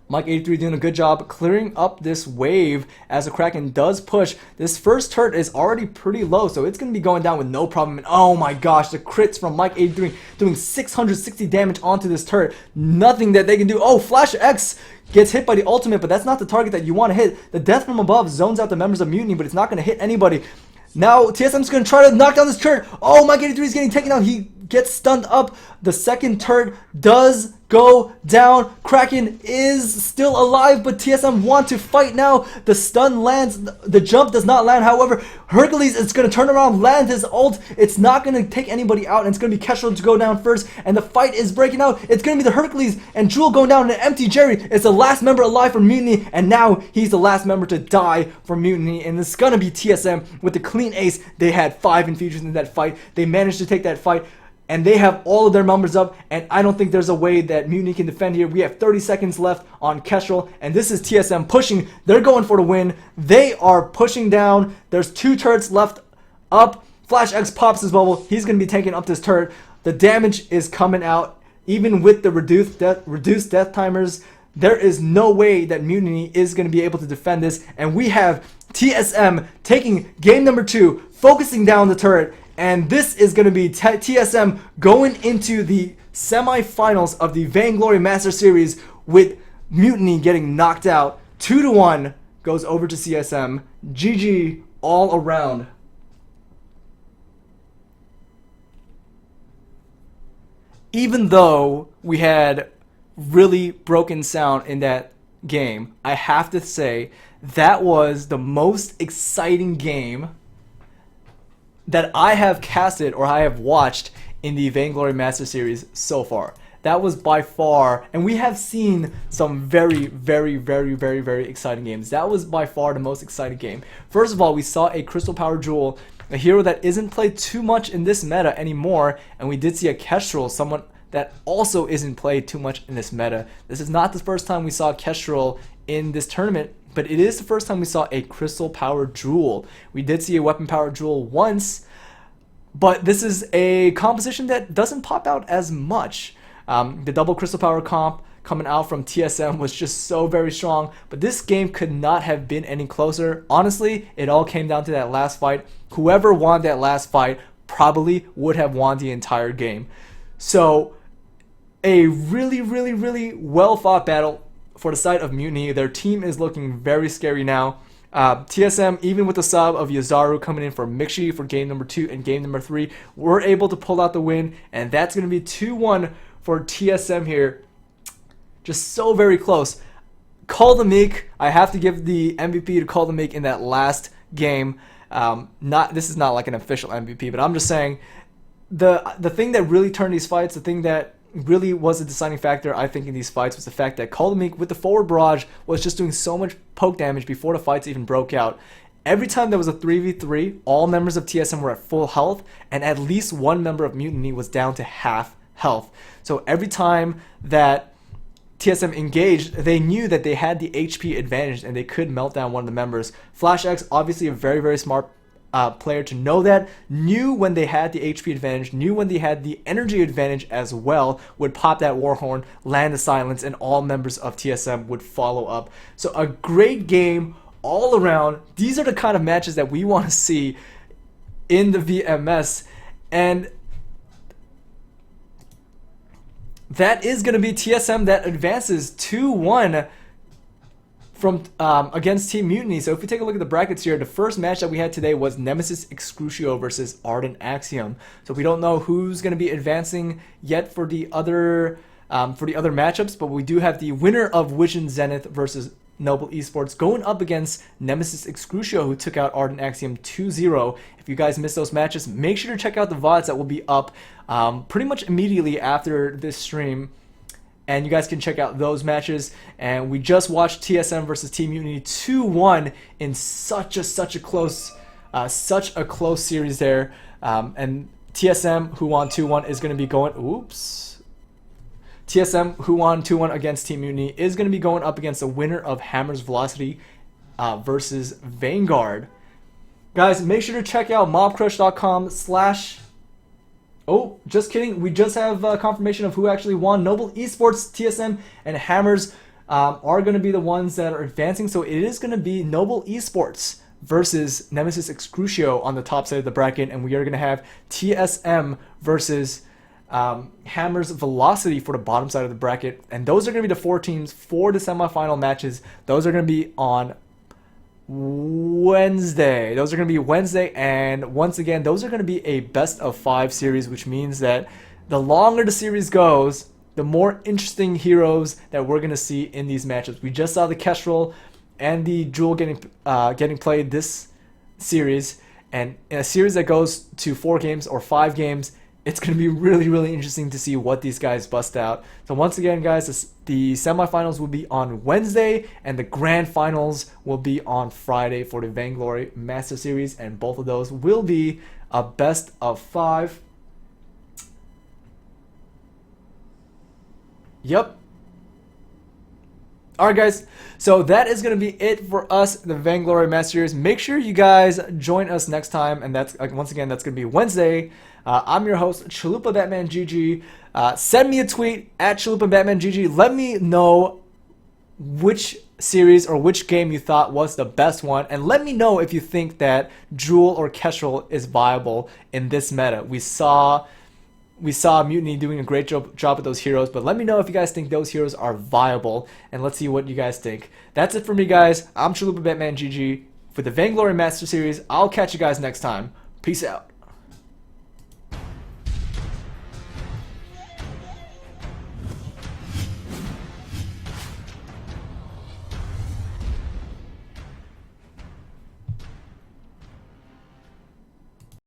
Mike 83 doing a good job clearing up this wave as the Kraken does push. This first turret is already pretty low, so it's going to be going down with no problem. And oh my gosh, the crits from Mike 83 doing 660 damage onto this turret. Nothing that they can do. Oh, Flash X gets hit by the ultimate, but that's not the target that you want to hit. The death from above zones out the members of Mutiny, but it's not going to hit anybody. Now TSM's going to try to knock down this turret. Oh, Mike 83 is getting taken out. He gets stunned up. The second turret does go down. Kraken is still alive, but TSM want to fight now. The stun lands. The jump does not land. However, Hercules is going to turn around, land his ult. It's not going to take anybody out, and it's going to be Kestrel to go down first, and the fight is breaking out. It's going to be the Hercules and Jewel going down, and an empty Jerry is the last member alive for Mutiny, and now he's the last member to die for Mutiny, and it's going to be TSM with the clean ace. They had 5 infusions in that fight. They managed to take that fight, and they have all of their numbers up, and I don't think there's a way that Mutiny can defend here. We have 30 seconds left on Kestrel, and this is TSM pushing. They're going for the win. They are pushing down. There's 2 turrets left up. Flash X pops his bubble. He's going to be taking up this turret. The damage is coming out. Even with the reduced death timers, there is no way that Mutiny is going to be able to defend this, and we have TSM taking game number 2, focusing down the turret. And this is going to be TSM going into the semifinals of the Vainglory Master Series with Mutiny getting knocked out. 2-1 goes over to CSM. GG all around. Even though we had really broken sound in that game, I have to say that was the most exciting game that I have casted or I have watched in the Vainglory Master Series so far. That was by far, and we have seen some very exciting games. That was by far the most exciting game. First of all, we saw a Crystal Power Jewel, a hero that isn't played too much in this meta anymore, and we did see a Kestrel, someone that also isn't played too much in this meta. This is not the first time we saw Kestrel in this tournament, but it is the first time we saw a Crystal Power Jewel. We did see a Weapon Power Jewel once, but this is a composition that doesn't pop out as much. The double Crystal Power comp coming out from TSM was just so very strong, but this game could not have been any closer. Honestly, it all came down to that last fight. Whoever won that last fight probably would have won the entire game. So, a really well fought battle for the side of Mutiny. Their team is looking very scary now. TSM, even with the sub of Yazaru coming in for Mixi for game number 2 and game number 3, were able to pull out the win, and that's going to be 2-1 for TSM here. Just so very close. Call the Meek. I have to give the MVP to Call the Meek in that last game. This is not like an official MVP, but I'm just saying the thing that really turned these fights, the thing that really was a deciding factor, I think, in these fights was the fact that Call the Meek with the forward barrage was just doing so much poke damage before the fights even broke out. Every time there was a 3v3, all members of TSM were at full health, and at least one member of Mutiny was down to half health. So every time that TSM engaged, they knew that they had the HP advantage and they could melt down one of the members. Flash X, obviously a very smart player to know that, knew when they had the HP advantage, knew when they had the energy advantage as well, would pop that Warhorn, land the silence, and all members of TSM would follow up. So a great game all around. These are the kind of matches that we want to see in the VMS, and that is going to be TSM that advances 2-1 from against Team Mutiny. So if we take a look at the brackets here, the first match that we had today was Nemesis Excrucio versus Ardent Axiom. So we don't know who's going to be advancing yet for the other matchups, but we do have the winner of Vision Zenith versus Noble Esports going up against Nemesis Excrucio, who took out Ardent Axiom 2-0. If you guys missed those matches, make sure to check out the VODs that will be up pretty much immediately after this stream, and you guys can check out those matches. And we just watched TSM versus Team Mutiny 2-1 in such a close series there. And TSM, who won 2-1, is going to be going. TSM, who won 2-1 against Team Mutiny, is going to be going up against the winner of Hammer's Velocity versus Vanguard. Guys, make sure to check out mobcrush.com/. Oh, just kidding. We just have confirmation of who actually won. Noble Esports, TSM, and Hammers are going to be the ones that are advancing. So it is going to be Noble Esports versus Nemesis Excrucio on the top side of the bracket, and we are going to have TSM versus Hammer's Velocity for the bottom side of the bracket. And those are going to be the 4 teams for the semifinal matches. Those are going to be on Wednesday. Those are going to be Wednesday, and once again, those are going to be a best of 5 series, which means that the longer the series goes, the more interesting heroes that we're going to see in these matchups. We just saw the Kestrel and the Jewel getting played this series, and in a series that goes to 4 games or 5 games, it's going to be really, really interesting to see what these guys bust out. So once again, guys, the semifinals will be on Wednesday, and the grand finals will be on Friday for the Vainglory Master Series, and both of those will be a best of 5. Yep. Alright guys, so that is going to be it for us, the Vainglory Master Series. Make sure you guys join us next time, and that's once again, that's going to be Wednesday. I'm your host, Chalupa Batman GG. Send me a tweet at Chalupa Batman GG. Let me know which series or which game you thought was the best one, and let me know if you think that Jewel or Kestrel is viable in this meta. We saw Mutiny doing a great job with those heroes, but let me know if you guys think those heroes are viable, and let's see what you guys think. That's it for me, guys. I'm Chalupa Batman GG for the Vainglory Master Series. I'll catch you guys next time. Peace out.